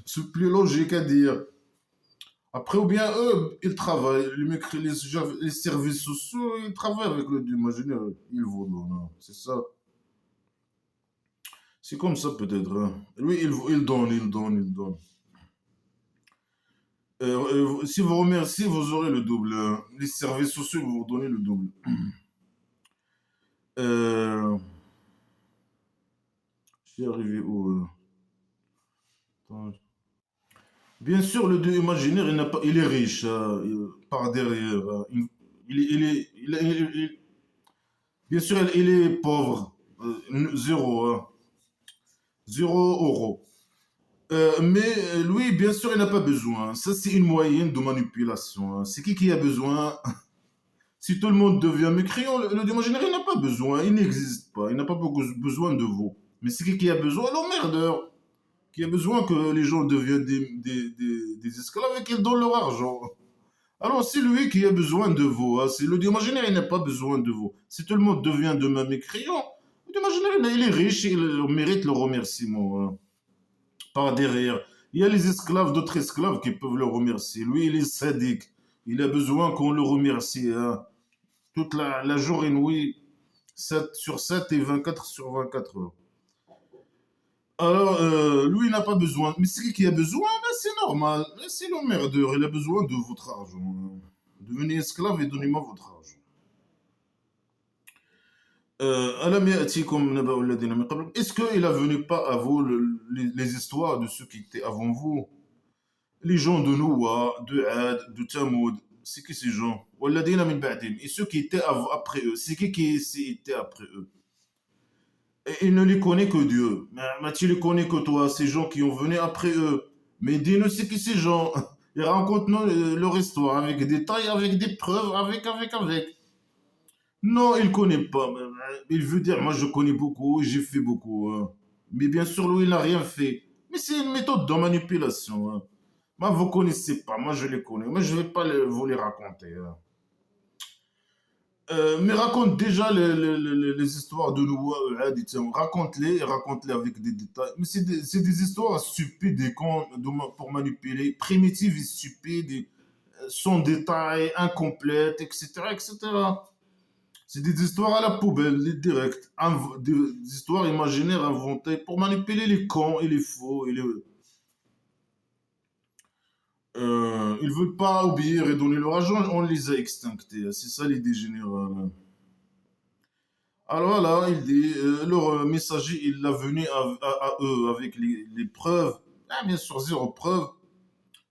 c'est plus logique à dire. Après, ou bien eux, ils travaillent, les services sociaux, ils travaillent avec le Dieu imaginaire, ils vous donnent. Hein. C'est ça. C'est comme ça peut-être. Hein. Lui, il donne, il donne, il donne. Si vous remerciez, vous aurez le double. Hein. Les services sociaux vont vous donner le double. Euh, je suis arrivé où attends. Bien sûr, le Dieu imaginaire, il est riche par derrière. Bien sûr, il est pauvre. Zéro. Hein. 0 €. Mais lui, bien sûr, il n'a pas besoin. Ça, c'est une moyenne de manipulation. Hein. C'est qui a besoin? Si tout le monde devient mécréant, le Dieu imaginaire, il n'a pas besoin. Il n'existe pas. Il n'a pas besoin de vous. Mais c'est qui a besoin? L'emmerdeur. Qui a besoin que les gens deviennent des esclaves et qu'ils donnent leur argent. Alors, c'est lui qui a besoin de vous. Hein. C'est le Dieu imaginaire, il n'a pas besoin de vous. Si tout le monde devient demain mécréant, le Dieu imaginaire, il est riche et il mérite le remerciement. Hein. Par derrière. Il y a les esclaves, d'autres esclaves qui peuvent le remercier. Lui, il est sadique. Il a besoin qu'on le remercie. Hein. Toute la jour et nuit, 7 sur 7 et 24 sur 24 heures. Alors, lui, il n'a pas besoin. Mais c'est qui a besoin? Ben, c'est normal. C'est l'emmerdeur. Il a besoin de votre argent. Hein. Devenez esclave et donnez-moi votre argent. ألم يأتيكم نبأ الذين من قبلكم. Est-ce qu'il a venu pas à vous les histoires de ceux qui étaient avant vous? Les gens de Noah, de Ad, de Tamoud, c'est qui ces gens? والذين من بعدهم. Et ceux qui étaient après eux, c'est qui était après eux? Et il ne les connaît que Dieu. Mais tu les connais que toi, ces gens qui ont venu après eux. Mais dis-nous c'est qui ces gens? Et raconte-nous leur histoire avec des détails, avec des preuves, avec. Non, il ne connaît pas. Il veut dire, moi je connais beaucoup, j'ai fait beaucoup. Hein. Mais bien sûr, lui, il n'a rien fait. Mais c'est une méthode de manipulation. Hein. Moi, vous ne connaissez pas, moi je les connais. Moi, je ne vais pas vous les raconter. Hein. Mais raconte déjà les histoires de Noah, raconte-les et raconte-les avec des détails. Mais c'est des histoires stupides et pour manipuler, primitives et stupides, sans détail, incomplètes, etc., etc. C'est des histoires à la poubelle, des directs, des histoires imaginaires inventées pour manipuler les cons et les faux. Ils veulent pas obéir et donner leur argent, on les a extinctés. C'est ça l'idée générale. Alors là, il dit, leur messager, il l'a venu à eux avec les preuves. Ah, bien sûr, zéro preuve.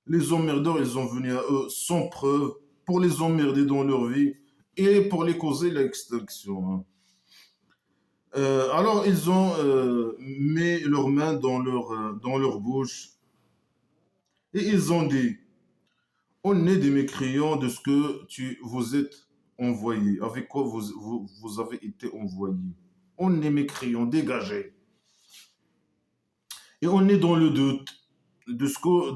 Les emmerdeurs, ils ont venu à eux sans preuve pour les emmerder dans leur vie et pour les causer l'extinction, hein. Alors, ils ont mis leurs mains dans leur bouche et ils ont dit, on est des mécréants de ce que vous êtes envoyés, avec quoi vous avez été envoyés. On est mécréants, dégagés. Et on est dans le doute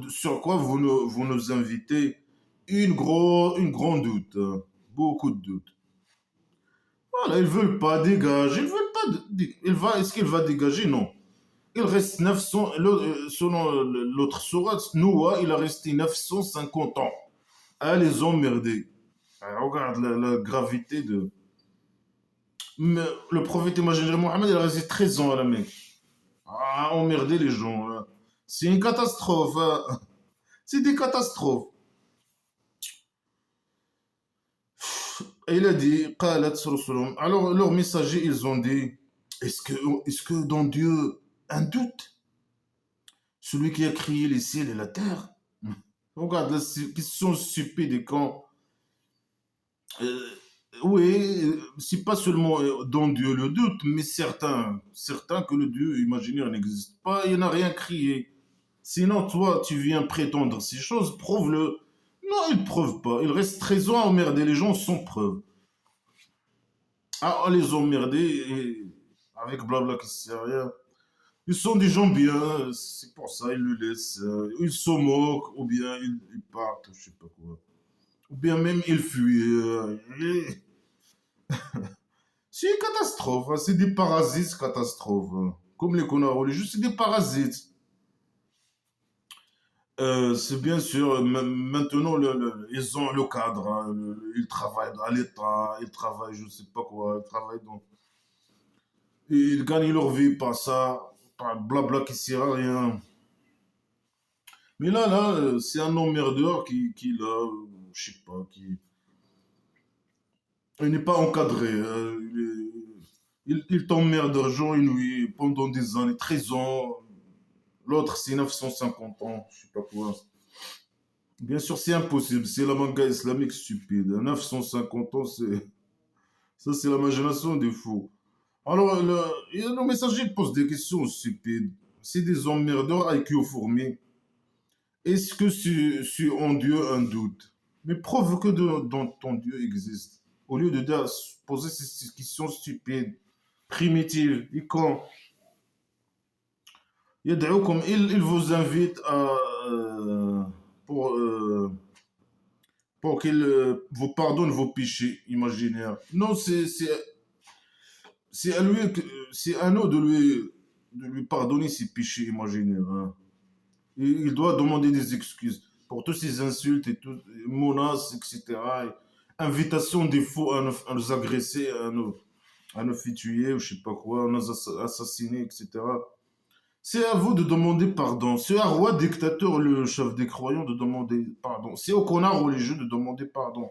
sur quoi vous nous invitez. Une grande doute, hein. Beaucoup de doutes. Voilà, ils veulent pas dégager. Ils veulent pas. Est-ce qu'il va dégager? Non. Il reste 900. Selon l'autre sourate, Noah, il a resté 950 ans à les emmerder. Ah, regarde la gravité de. Mais le prophète imaginaire Mohammed, il a resté 13 ans à la Mecque. Ah, emmerder les gens, hein. C'est une catastrophe, hein. C'est des catastrophes. Et il a dit, قالت رسلهم. Alors leurs messagers, ils ont dit, est-ce que dans Dieu, un doute, celui qui a créé les ciels et la terre? Regarde la question stupide et quand, euh, oui, c'est pas seulement dans Dieu le doute, mais certains que le Dieu imaginaire n'existe pas, il n'a rien créé. Sinon, toi, tu viens prétendre ces choses, prouve-le. Non, ils ne prouvent pas. Il reste 13 ans à emmerder les gens sans preuve. Ah, on les emmerder avec blabla qui sert à rien. Ils sont des gens bien, c'est pour ça ils le laissent. Ils se moquent, ou bien ils partent, je sais pas quoi. Ou bien même ils fuient. C'est une catastrophe, hein. C'est des parasites catastrophes, hein. Comme les connards religieux, c'est des parasites. C'est bien sûr, maintenant, ils ont le cadre, hein, ils travaillent à l'État, ils travaillent, je sais pas quoi, ils travaillent dans. Ils gagnent leur vie par ça, par blabla qui sert à rien. Mais là, c'est un emmerdeur là, je sais pas, il n'est pas encadré, hein. Il t'emmerde jour et nuit pendant des années, 13 ans. L'autre, c'est 950 ans, je sais pas quoi. Bien sûr, c'est impossible. C'est la manga islamique stupide. 950 ans, ça, c'est l'imagination des fous. Alors, le messager pose des questions stupides. C'est des emmerdeurs avec fourmis. Est-ce que c'est en Dieu un doute? Mais prouve que dans ton Dieu existe. Au lieu de poser ces questions stupides, primitives, et quand il vous invite euh, pour, euh, pour qu'il vous pardonne vos péchés imaginaires. Non, c'est à lui, c'est à nous de lui pardonner ses péchés imaginaires, hein. Il doit demander des excuses pour toutes ces insultes et toutes les menaces, etc. Et invitation des faux à nous agresser, à nous tuer, ou je sais pas quoi, à nous assassiner, etc. C'est à vous de demander pardon. C'est à roi dictateur, le chef des croyants, de demander pardon. C'est aux connards religieux de demander pardon.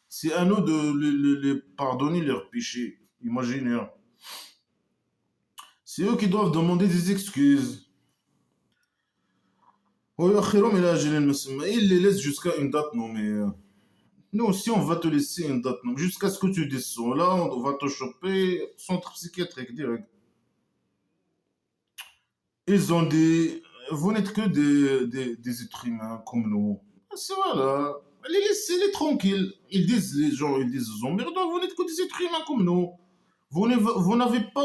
C'est à nous de les pardonner leurs péchés imaginaires. C'est eux qui doivent demander des excuses. Il les laisse jusqu'à une date nommée. Nous aussi, on va te laisser une date nommée. Jusqu'à ce que tu descends. Là, on va te choper. Centre psychiatrique direct. Ils ont dit, vous n'êtes que des êtres humains comme nous. C'est voilà. Laissez-les tranquilles. Ils disent, les gens, ils disent aux emmerdants, vous n'êtes que des êtres humains comme nous. Vous n'avez pas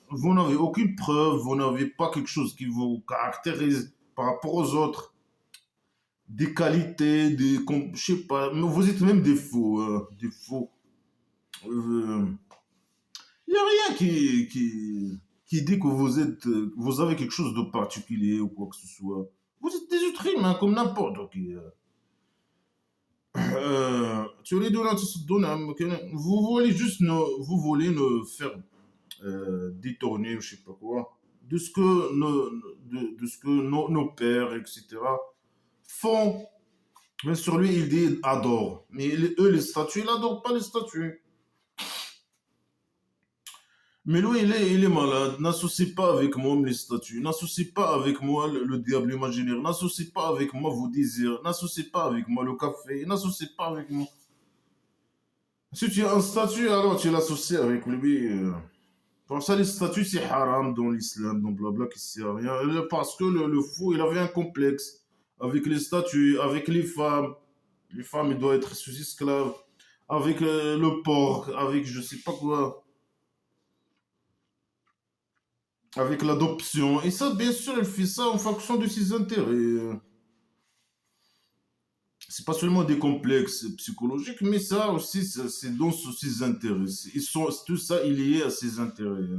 vous n'avez aucune preuve, vous n'avez pas quelque chose qui vous caractérise par rapport aux autres. Des qualités, je sais pas, mais vous êtes même des faux, des faux. Il n'y a rien qui dit que vous avez quelque chose de particulier ou quoi que ce soit. Vous êtes des êtres humains comme n'importe qui. تريدون أن تصدونا vous voulez juste vous voulez nous faire détourner, je sais pas quoi, de ce que de ce que nos pères, etc. font. Mais sur lui, il dit adore. Mais eux, les statues, il n'adore pas les statues. Mais lui, il est malade. N'associe pas avec moi les statues. N'associe pas avec moi le diable imaginaire. N'associe pas avec moi vos désirs. N'associe pas avec moi le café. N'associe pas avec moi. Si tu as un statut, alors tu l'associes avec lui. Pour ça, les statuts, c'est haram dans l'islam, dans blabla, qui sert à rien. Parce que le fou, il avait un complexe avec les statuts, avec les femmes. Les femmes, ils doivent être sous esclaves. Avec le porc, avec je sais pas quoi. Avec l'adoption. Et ça, bien sûr, elle fait ça en fonction de ses intérêts. C'est pas seulement des complexes psychologiques, mais ça aussi, c'est dans ses intérêts. Tout ça est lié à ses intérêts.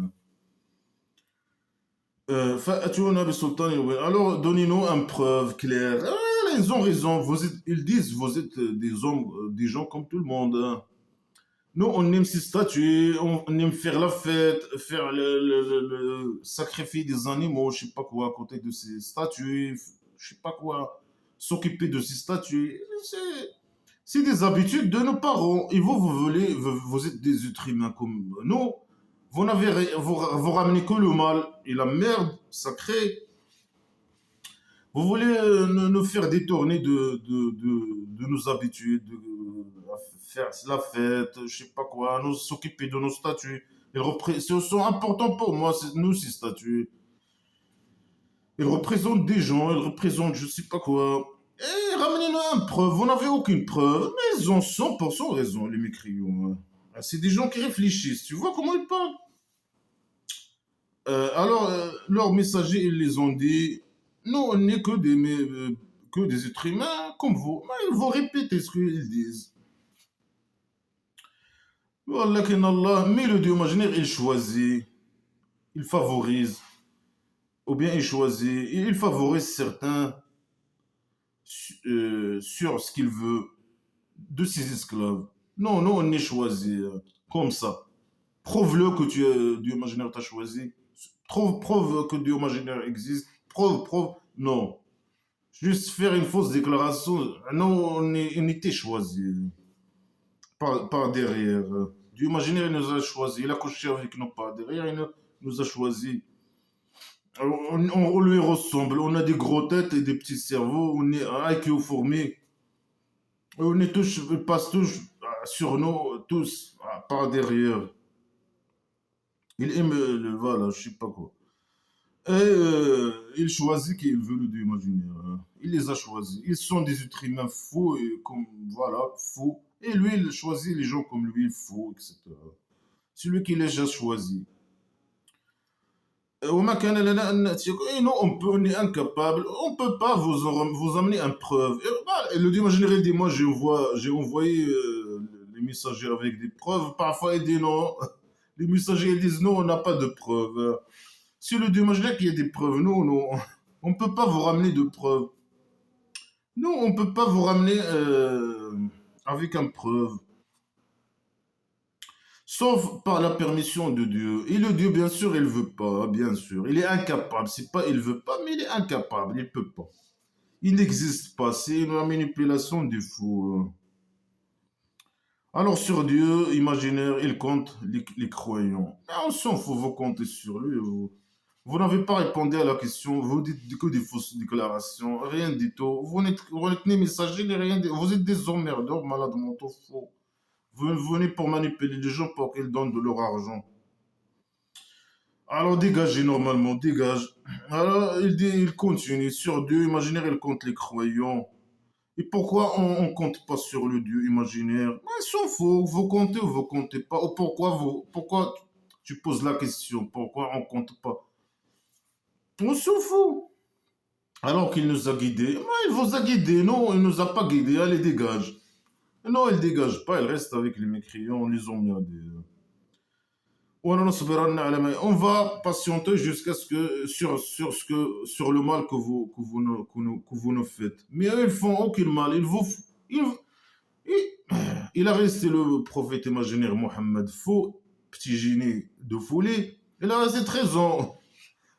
فأتونا بسلطان مبين. Alors, donnez-nous une preuve claire. Ah, ils ont raison. Ils disent, vous êtes des hommes, des gens comme tout le monde, hein. Nous, on aime ces statues, on aime faire la fête, faire sacrifier des animaux, je sais pas quoi, à côté de ces statues, je sais pas quoi, s'occuper de ces statues. C'est des habitudes de nos parents. Et vous, vous êtes des êtres humains comme nous. Vous ramenez que le mal et la merde sacrée. Vous voulez nous faire détourner de nos habitudes, faire la fête, je sais pas quoi, nous s'occuper de nos statuts. Ils sont importants pour moi, nous, ces statuts. Ils représentent des gens, ils représentent je sais pas quoi. Et ramenez-nous une preuve, vous n'avez aucune preuve, mais ils ont 100% raison, les mécrions, hein. C'est des gens qui réfléchissent, tu vois comment ils parlent. Alors, leurs messagers, ils les ont dit, nous, on n'est que des êtres humains comme vous. Mais ils vont répéter ce qu'ils disent. Wallah, Allah, mais le Dieu imaginaire, il choisit, il favorise, ou bien il choisit, il favorise certains sur ce qu'il veut de ses esclaves. Non, non, on est choisi comme ça. Prouve-le que Dieu imaginaire t'a choisi. Prouve que Dieu imaginaire existe. Prouve. Non. Juste faire une fausse déclaration. Non, on était choisi par derrière. Dieu imaginaire nous a choisi. Il a couché avec nos pas derrière. Nous a choisi. On lui ressemble. On a des gros têtes et des petits cerveaux. On est IQ formé. On est tous, ils passent tous sur nous, tous par derrière. Il aime voilà, je sais pas quoi. Et il choisit qu'il veut le Dieu imaginaire, hein. Il les a choisis. Ils sont des êtres humains fous, et comme, voilà, fous. Et lui, il choisit les gens comme lui, fous, etc. C'est lui qui les a choisis. وما كان لنا أن نأتيكم. Et non, on est incapable, on peut pas vous amener une preuve. Et, bah, le Dieu imaginaire, il dit, moi j'ai envoyé les messagers avec des preuves. Parfois, il dit non. Les messagers ils disent non, on n'a pas de preuves. Si le Dieu imaginaire qu'il y a des preuves, nous, on ne peut pas vous ramener de preuves. Nous, on ne peut pas vous ramener avec une preuve. Sauf par la permission de Dieu. Et le Dieu, bien sûr, il ne veut pas, bien sûr. Il est incapable. C'est pas il veut pas, mais il est incapable. Il ne peut pas. Il n'existe pas. C'est une manipulation du fou. Alors sur Dieu imaginaire, il compte les croyants. Mais on s'en fout, vous comptez sur lui. Vous n'avez pas répondu à la question, vous dites que des fausses déclarations, rien du tout. Vous n'êtes ni messager, ni rien. Vous êtes des emmerdeurs, malades mentaux, faux. Vous venez pour manipuler les gens pour qu'ils donnent de leur argent. Alors dégagez normalement, dégage. Alors il continue. Sur Dieu imaginaire, il compte les croyants. Et pourquoi on ne compte pas sur le Dieu imaginaire? Ben, ils s'en fout, vous comptez ou vous comptez pas. Ou pourquoi tu poses la question? Pourquoi on ne compte pas? On s'en fout. Alors qu'il nous a guidés. Ben, il vous a guidés, non, il ne nous a pas guidés. Allez, dégage. Non, elle dégage pas, elle reste avec les mécréants, on les emmerde. On va patienter jusqu'à ce que sur le mal que vous nous faites. Mais eux, ils font aucun mal. Il, il a resté le prophète imaginaire Mohammed faux, petit génie de folie. Il a resté 13 ans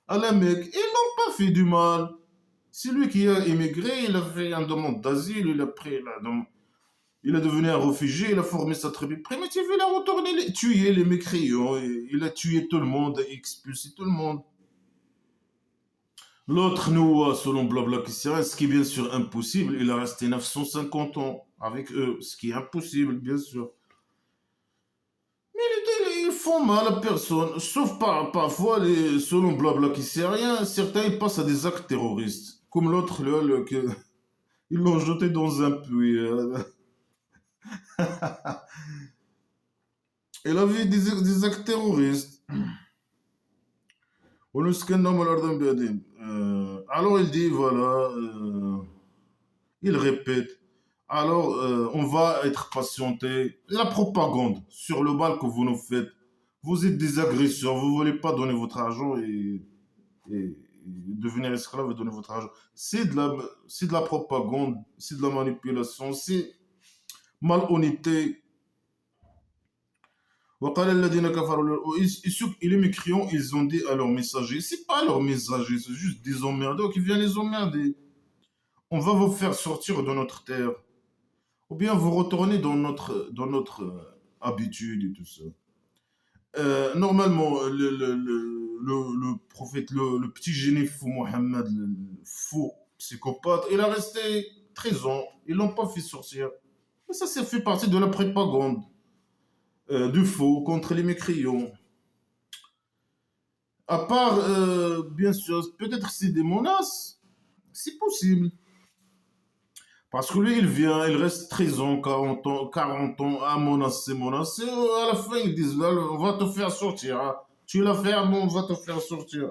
à la Mecque. Ils n'ont pas fait du mal. C'est lui qui a émigré, il a fait une demande d'asile, il a pris la demande. Il est devenu un réfugié, il a formé sa tribu primitive, il a retourné tuer les mécréants, il a tué tout le monde, expulsé tout le monde. L'autre, Noah, selon Blabla Christian, ce qui est bien sûr impossible, il a resté 950 ans avec eux, ce qui est impossible, bien sûr. Ils font mal à personne, sauf parfois, selon Blabla Christian, certains ils passent à des actes terroristes, comme l'autre, ils l'ont jeté dans un puits. Il a vu des actes terroristes. Alors il dit, voilà, il répète. Alors on va être patienté. La propagande sur le bal que vous nous faites. Vous êtes des agresseurs, vous ne voulez pas donner votre argent et devenir esclave et donner votre argent. C'est de la propagande, c'est de la manipulation, c'est malhonnêteté. وقال الذين كفروا et les mécréants, ils ont dit à leurs messagers, c'est pas leurs messagers, c'est juste des emmerdeurs qui viennent les emmerder. On va vous faire sortir de notre terre, ou bien vous retourner dans notre habitude et tout ça. Normalement, le prophète, le petit génie fou Mohammed, le faux psychopathe, il a resté 13 ans, ils l'ont pas fait sortir. Et ça, c'est fait partie de la propagande du faux contre les mécréants. À part, bien sûr, peut-être c'est des menaces. C'est possible. Parce que lui, il vient, il reste 13 ans, 40 ans à menacer, menacer. À la fin, ils disent, là, on va te faire sortir, hein. Tu l'as fait, bon, on va te faire sortir.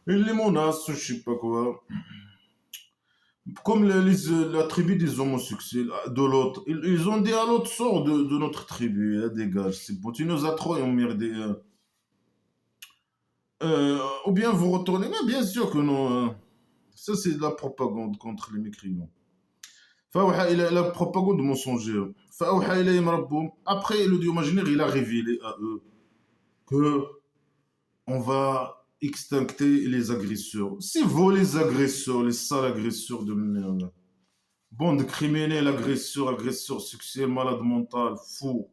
Ils les menacent, je sais pas quoi. Comme la tribu des homosexuels de l'autre. Ils ont dit à l'autre, sort de notre tribu, hein, dégage. C'est bon, tu nous as trop emmerdé. Ou bien vous retournez, mais bien sûr que non. Ça, c'est de la propagande contre les mécréants. La propagande mensongère. Après, le dieu imaginaire, il a révélé à eux que on va extincter les agresseurs. C'est vous les agresseurs, les sales agresseurs de merde. Bande criminelle, agresseurs sexuels, malades mentaux, fous,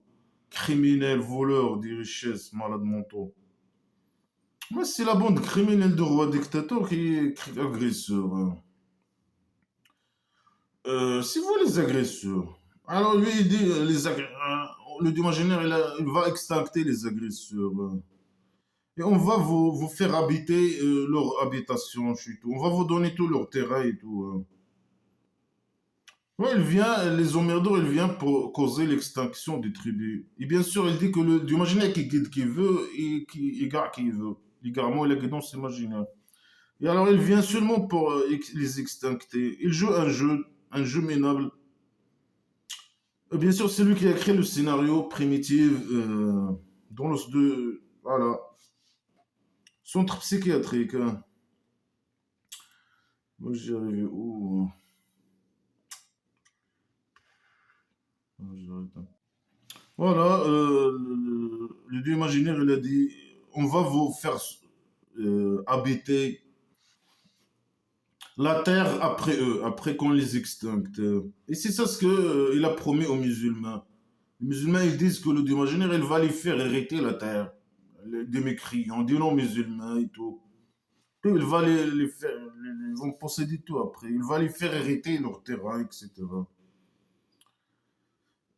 criminels, voleurs des richesses, malades mentaux. Mais c'est la bande criminelle de roi dictateur qui est agresseur, hein. C'est vous les agresseurs. Alors lui, il dit, le dieu imaginaire, il va extincter les agresseurs, hein. Et on va vous faire habiter leur habitation, chez tout. On va vous donner tout leur terrain et tout, hein. Ouais, il vient, les emmerdeurs, il vient pour causer l'extinction des tribus. Et bien sûr, il dit que le dieu imaginaire qui guide qui veut et qui égare qui veut. L'égarement et la guidance imaginaire. Et alors, il vient seulement pour les extincter. Il joue un jeu minable. Bien sûr, c'est lui qui a créé le scénario primitif dans voilà, centre psychiatrique, hein. Moi, j'y arrivé où? Voilà, le dieu imaginaire, il a dit, on va vous faire habiter la terre après eux, après qu'on les extincte. Et c'est ça ce qu'il a promis aux musulmans. Les musulmans, ils disent que le dieu imaginaire, il va les faire hériter la terre. Des mécréants, des non-musulmans et tout. Il va les faire, ils vont posséder tout après. Il va les faire hériter leur terrain, etc.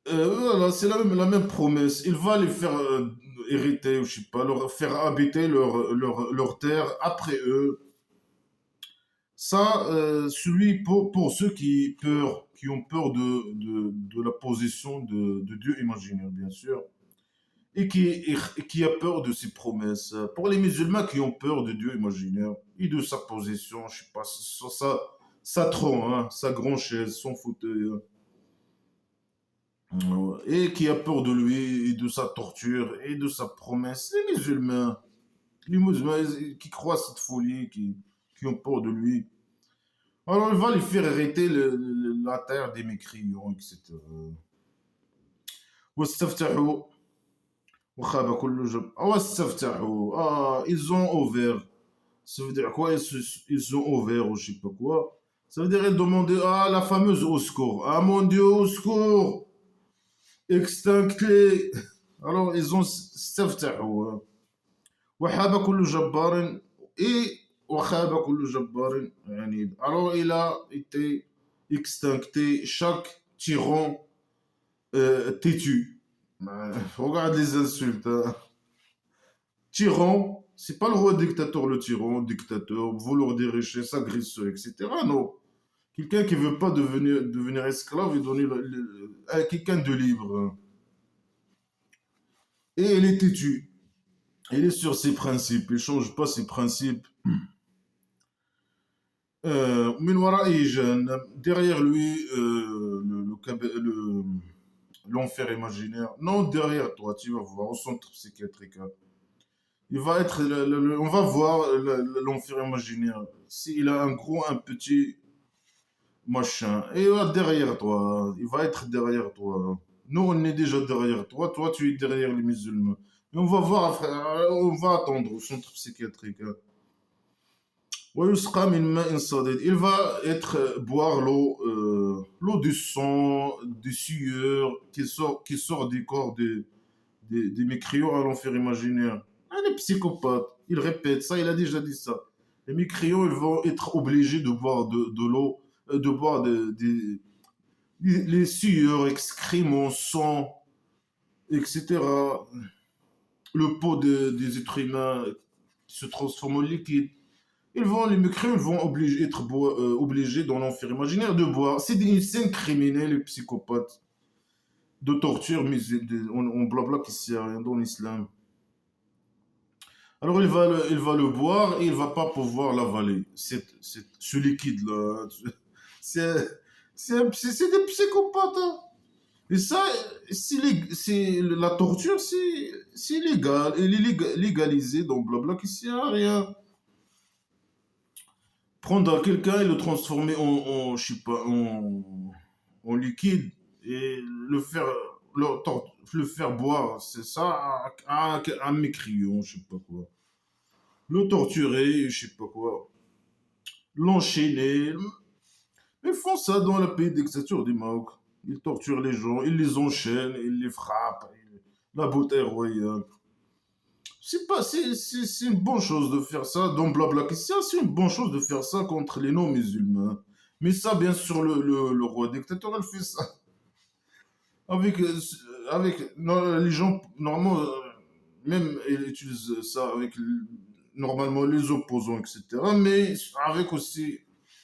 Voilà, c'est la même promesse. Il va les faire hériter, je sais pas, leur faire habiter leur terre après eux. Ça, celui pour ceux qui ont peur de la position de Dieu imaginaire, bien sûr, et qui a peur de ses promesses. Pour les musulmans qui ont peur de Dieu imaginaire et de sa position, je sais pas, sa trône, hein, sa grande chaise, son fauteuil, hein. et qui a peur de lui et de sa torture et de sa promesse. Les musulmans qui croient à cette folie, qui ont peur de lui. Alors il va lui faire hériter la terre des mécréants, etc. واستفتحوا وخاب كل جب. واستفتحوا. Ah, ils ont ouvert. Ça veut dire quoi? Ils ont ouvert ou je sais pas quoi. Ça veut dire ils demandaient la fameuse au secours. Ah mon Dieu, au secours! Extinctez! Alors ils ont استفتحوا. وحاب كل جبار et وخاب كل جبار عنيد. Alors il a été extincté chaque tyran têtu. Regarde les insultes, hein. Tyran, c'est pas le roi dictateur, le tyran, dictateur, vouloir des richesses, agresseur, etc. Non. Quelqu'un qui veut pas devenir esclave et donner à quelqu'un de libre, hein. Et il est têtu. Il est sur ses principes. Il change pas ses principes. Min wara'i jahannam. Derrière lui, l'enfer imaginaire. Non, derrière toi, tu vas voir, au centre psychiatrique, hein. Il va être, on va voir l'enfer imaginaire. S'il a un gros, un petit machin. Et derrière toi, il va être derrière toi. Nous, on est déjà derrière toi. Toi, tu es derrière les musulmans. Et on va voir, on va attendre au centre psychiatrique, hein. ويسقى من ماء صديد. Il va être boire l'eau du sang, des sueurs qui sort du corps des mécréants à l'enfer imaginaire. Ah, les psychopathes, il répète ça, il a déjà dit ça. Les mécréants, ils vont être obligés de boire de l'eau, de boire les sueurs, excréments, sang, etc. Le pot des êtres humains se transforme en liquide. Les mécréants ils vont être obligés dans l'enfer imaginaire de boire. C'est des scènes criminelles et psychopathes de torture, mais on blabla qui sert à rien dans l'islam. Alors il va le boire et il va pas pouvoir l'avaler. Ce liquide-là. C'est c'est des psychopathes, hein. Et ça, la torture, c'est illégal. Elle est légalisée dans blabla qui sert à rien. Prendre quelqu'un et le transformer je sais pas, en liquide et le faire boire, c'est ça, à un mécréant, je sais pas quoi. Le torturer, je sais pas quoi. L'enchaîner. Ils font ça dans le pays dictature du Maroc. Ils torturent les gens, ils les enchaînent, ils les frappent. La beauté royale. C'est pas, c'est une bonne chose de faire ça dans Blabla Christian, c'est une bonne chose de faire ça contre les non-musulmans. Mais ça, bien sûr, le roi dictateur, elle fait ça. Avec, non, les gens, normalement, même, ils utilisent ça avec, normalement, les opposants, etc. Mais avec aussi,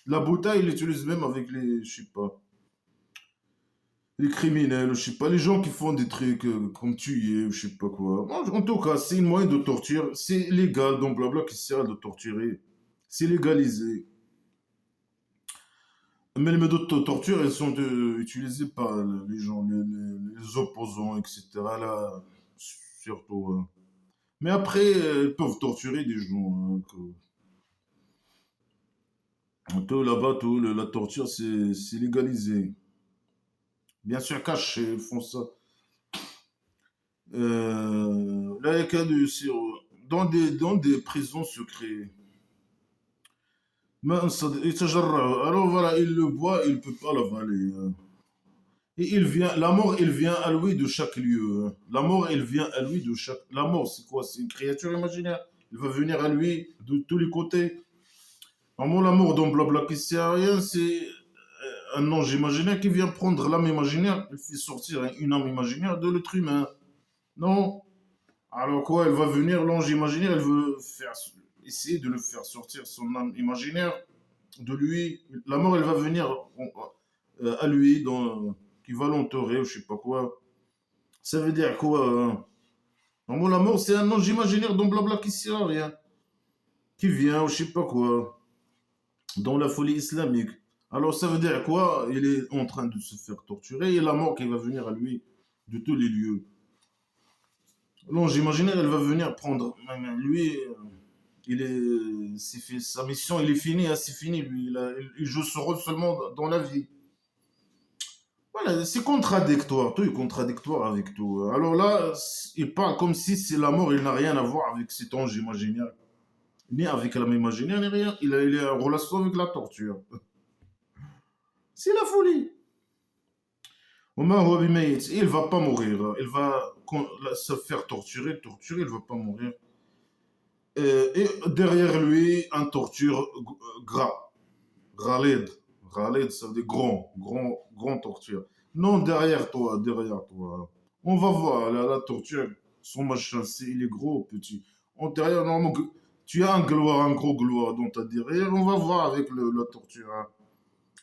la bouteille, ils l'utilisent même avec les, je sais pas, les criminels, je sais pas, les gens qui font des trucs comme tuer, je sais pas quoi. En tout cas, c'est une moyen de torture, c'est légal, donc blabla qui sert de torturer. C'est légalisé. Mais les méthodes de torture, elles sont utilisées par les gens, les opposants, etc. Là, surtout, hein. Mais après, ils peuvent torturer des gens, hein, tout là-bas, la torture, c'est légalisé. Bien sûr, caché, ils font ça. Là, il y a qu'à dans des prisons secrètes. Alors voilà, il le boit, il ne peut pas l'avaler, hein. Et la mort, elle vient à lui de chaque lieu, hein. La mort, elle vient à lui de chaque. La mort, c'est quoi? C'est une créature imaginaire. Elle va venir à lui de tous les côtés. Normalement, la mort dans Blabla qui sert à rien, c'est un ange imaginaire qui vient prendre l'âme imaginaire. Il fait sortir une âme imaginaire de l'être humain. Non? Alors quoi, elle va venir, l'ange imaginaire, elle veut essayer de le faire sortir son âme imaginaire de lui. La mort, elle va venir à lui, qui va l'entourer, ou je sais pas quoi. Ça veut dire quoi, hein? Normalement, la mort, c'est un ange imaginaire dans Blabla qui sert à rien. Qui vient, ou je sais pas quoi, dans la folie islamique. Alors ça veut dire quoi? Il est en train de se faire torturer et la mort qui va venir à lui de tous les lieux. Alors j'imaginais elle va venir prendre. Lui, sa mission, il est fini, hein, c'est fini. Lui, il joue ce rôle seulement dans la vie. Voilà, c'est contradictoire, tout est contradictoire avec tout. Alors là, il parle comme si c'est la mort, il n'a rien à voir avec cet ange imaginaire, ni avec l'âme imaginaire, ni rien. Il est en relation avec la torture. C'est la folie. Il va pas mourir. Il va se faire torturer, il va pas mourir. Et derrière lui, un torture gras. Khaled. Khaled, ça veut dire grand torture. Non, derrière toi. On va voir, la torture, son machin, il est gros ou petit. En derrière, normalement, tu as un gros gloire dans ta derrière, on va voir avec la torture. Hein.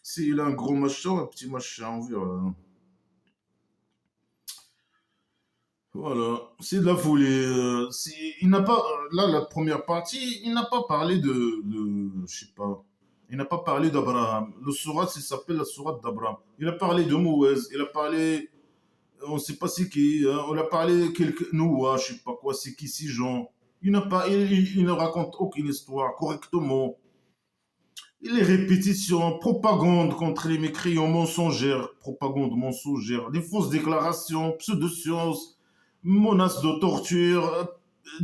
S'il a un gros machin, un petit machin, on verra. Hein. Voilà, c'est de la folie. Il n'a pas, là, la première partie, il n'a pas parlé je sais pas, il n'a pas parlé d'Abraham. Le sourate, il s'appelle la sourate d'Abraham. Il a parlé de Mouez, il a parlé, on ne sait pas c'est qui, hein, on a parlé quelques Noah, je sais pas quoi, c'est qui, ces gens. Il n'a pas, il ne raconte aucune histoire correctement. Il est répétition, propagande contre les mécréants mensongères, propagande mensongère, des fausses déclarations, pseudo-sciences, menaces de torture,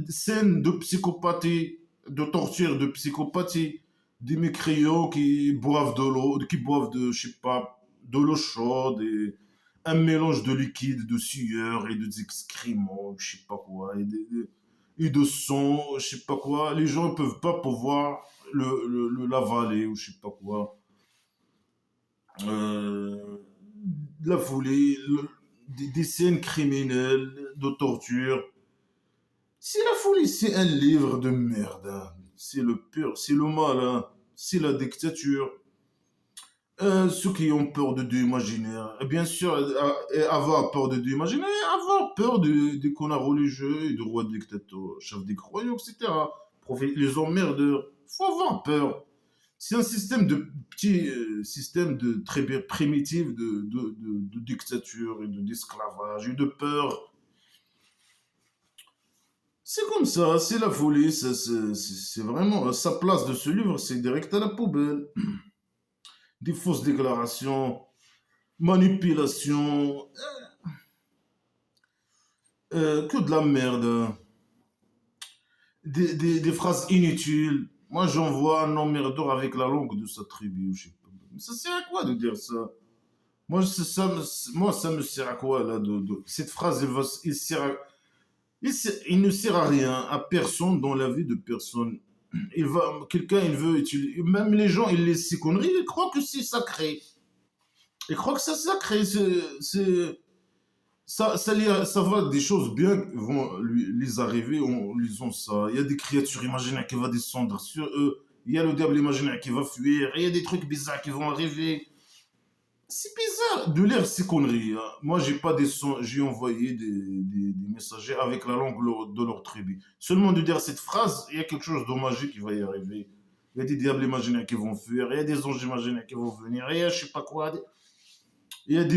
scènes de psychopathie, de torture, de psychopathie, des mécréants qui boivent de l'eau, qui boivent de, je sais pas, de l'eau chaude et un mélange de liquide, de sueur et d'excréments, je sais pas quoi, et de sang, je sais pas quoi. Les gens ne peuvent pas pouvoir l'avaler ou je sais pas quoi. Euh, de la folie, des scènes criminelles, de torture. C'est la folie, c'est un livre de merde. Hein. C'est le pur, c'est le mal, hein. C'est la dictature. Ceux qui ont peur de Dieu imaginaire, et bien sûr, avoir peur de Dieu imaginaire, avoir peur des connards religieux et du roi dictateur, chef des croyants, etc. Les emmerdeurs, faut avoir peur. C'est un système de petit système de très bien primitif de dictature et d'esclavage et de peur. C'est comme ça, c'est la folie, c'est vraiment sa place de ce livre, c'est direct à la poubelle. Des fausses déclarations, manipulation, que de la merde, des phrases inutiles. Moi, j'envoie un emmerdeur avec la langue de sa tribu. Je sais pas. Ça sert à quoi de dire ça? Moi, ça me sert à quoi là cette phrase, il ne sert à rien, à personne dans la vie de personne. Quelqu'un, il veut utiliser, même les gens, ils laissent ces conneries, ils croient que c'est sacré. Ils croient que c'est sacré, ça va, des choses bien vont les arriver en lisant ça. Il y a des créatures imaginaires qui vont descendre sur eux. Il y a le diable imaginaire qui va fuir. Il y a des trucs bizarres qui vont arriver. C'est bizarre de lire ces conneries. Hein. Moi, j'ai pas des sons, j'ai envoyé des messagers avec la langue de leur tribu. Seulement de dire cette phrase, il y a quelque chose de magique qui va y arriver. Il y a des diables imaginaires qui vont fuir. Il y a des anges imaginaires qui vont venir. Il y a je sais pas quoi. Il y a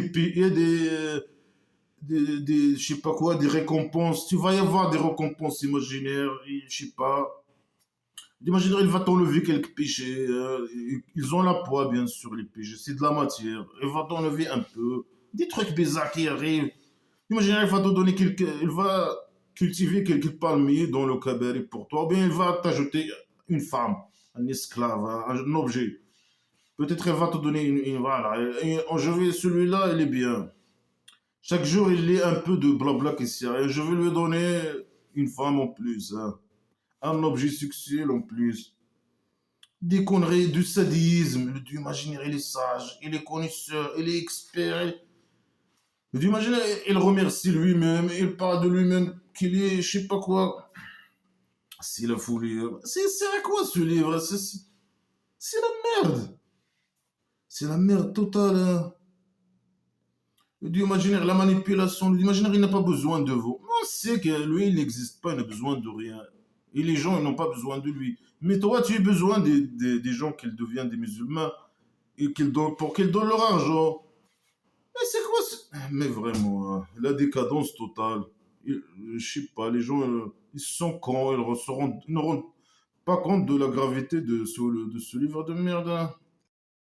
je sais pas quoi, des récompenses. Tu vas y avoir des récompenses imaginaires, et, je sais pas. L'imaginaire, il va t'enlever quelques péchés. Ils ont la poids, bien sûr, les péchés. C'est de la matière. Il va t'enlever un peu. Des trucs bizarres qui arrivent. L'imaginaire, il va te donner il va cultiver quelques palmiers dans le cabaret pour toi. Ou bien il va t'ajouter une femme, un esclave, un objet. Peut-être il va te donner voilà. Je vais, celui-là, il est bien. Chaque jour, il lit un peu de blabla qui sert. Et je vais lui donner une femme en plus, hein. Un objet sexuel en plus. Des conneries, du sadisme, du imaginaire, il est sage, il est connaisseur, il est expert. Du imaginaire, il remercie lui-même, il parle de lui-même qu'il est, je sais pas quoi. C'est la folie. Hein. C'est à quoi ce livre? C'est la merde. C'est la merde totale. Hein. L'imaginaire, la manipulation, l'imaginaire, il n'a pas besoin de vous. On sait que lui, il n'existe pas, il n'a besoin de rien. Et les gens, ils n'ont pas besoin de lui. Mais toi, tu as besoin des gens qu'ils deviennent des musulmans. pour qu'ils donnent leur argent. Mais c'est quoi Mais vraiment, hein, la décadence totale. Je sais pas, les gens, ils sont cons, ils ne rendent pas compte de la gravité de ce livre de merde, hein.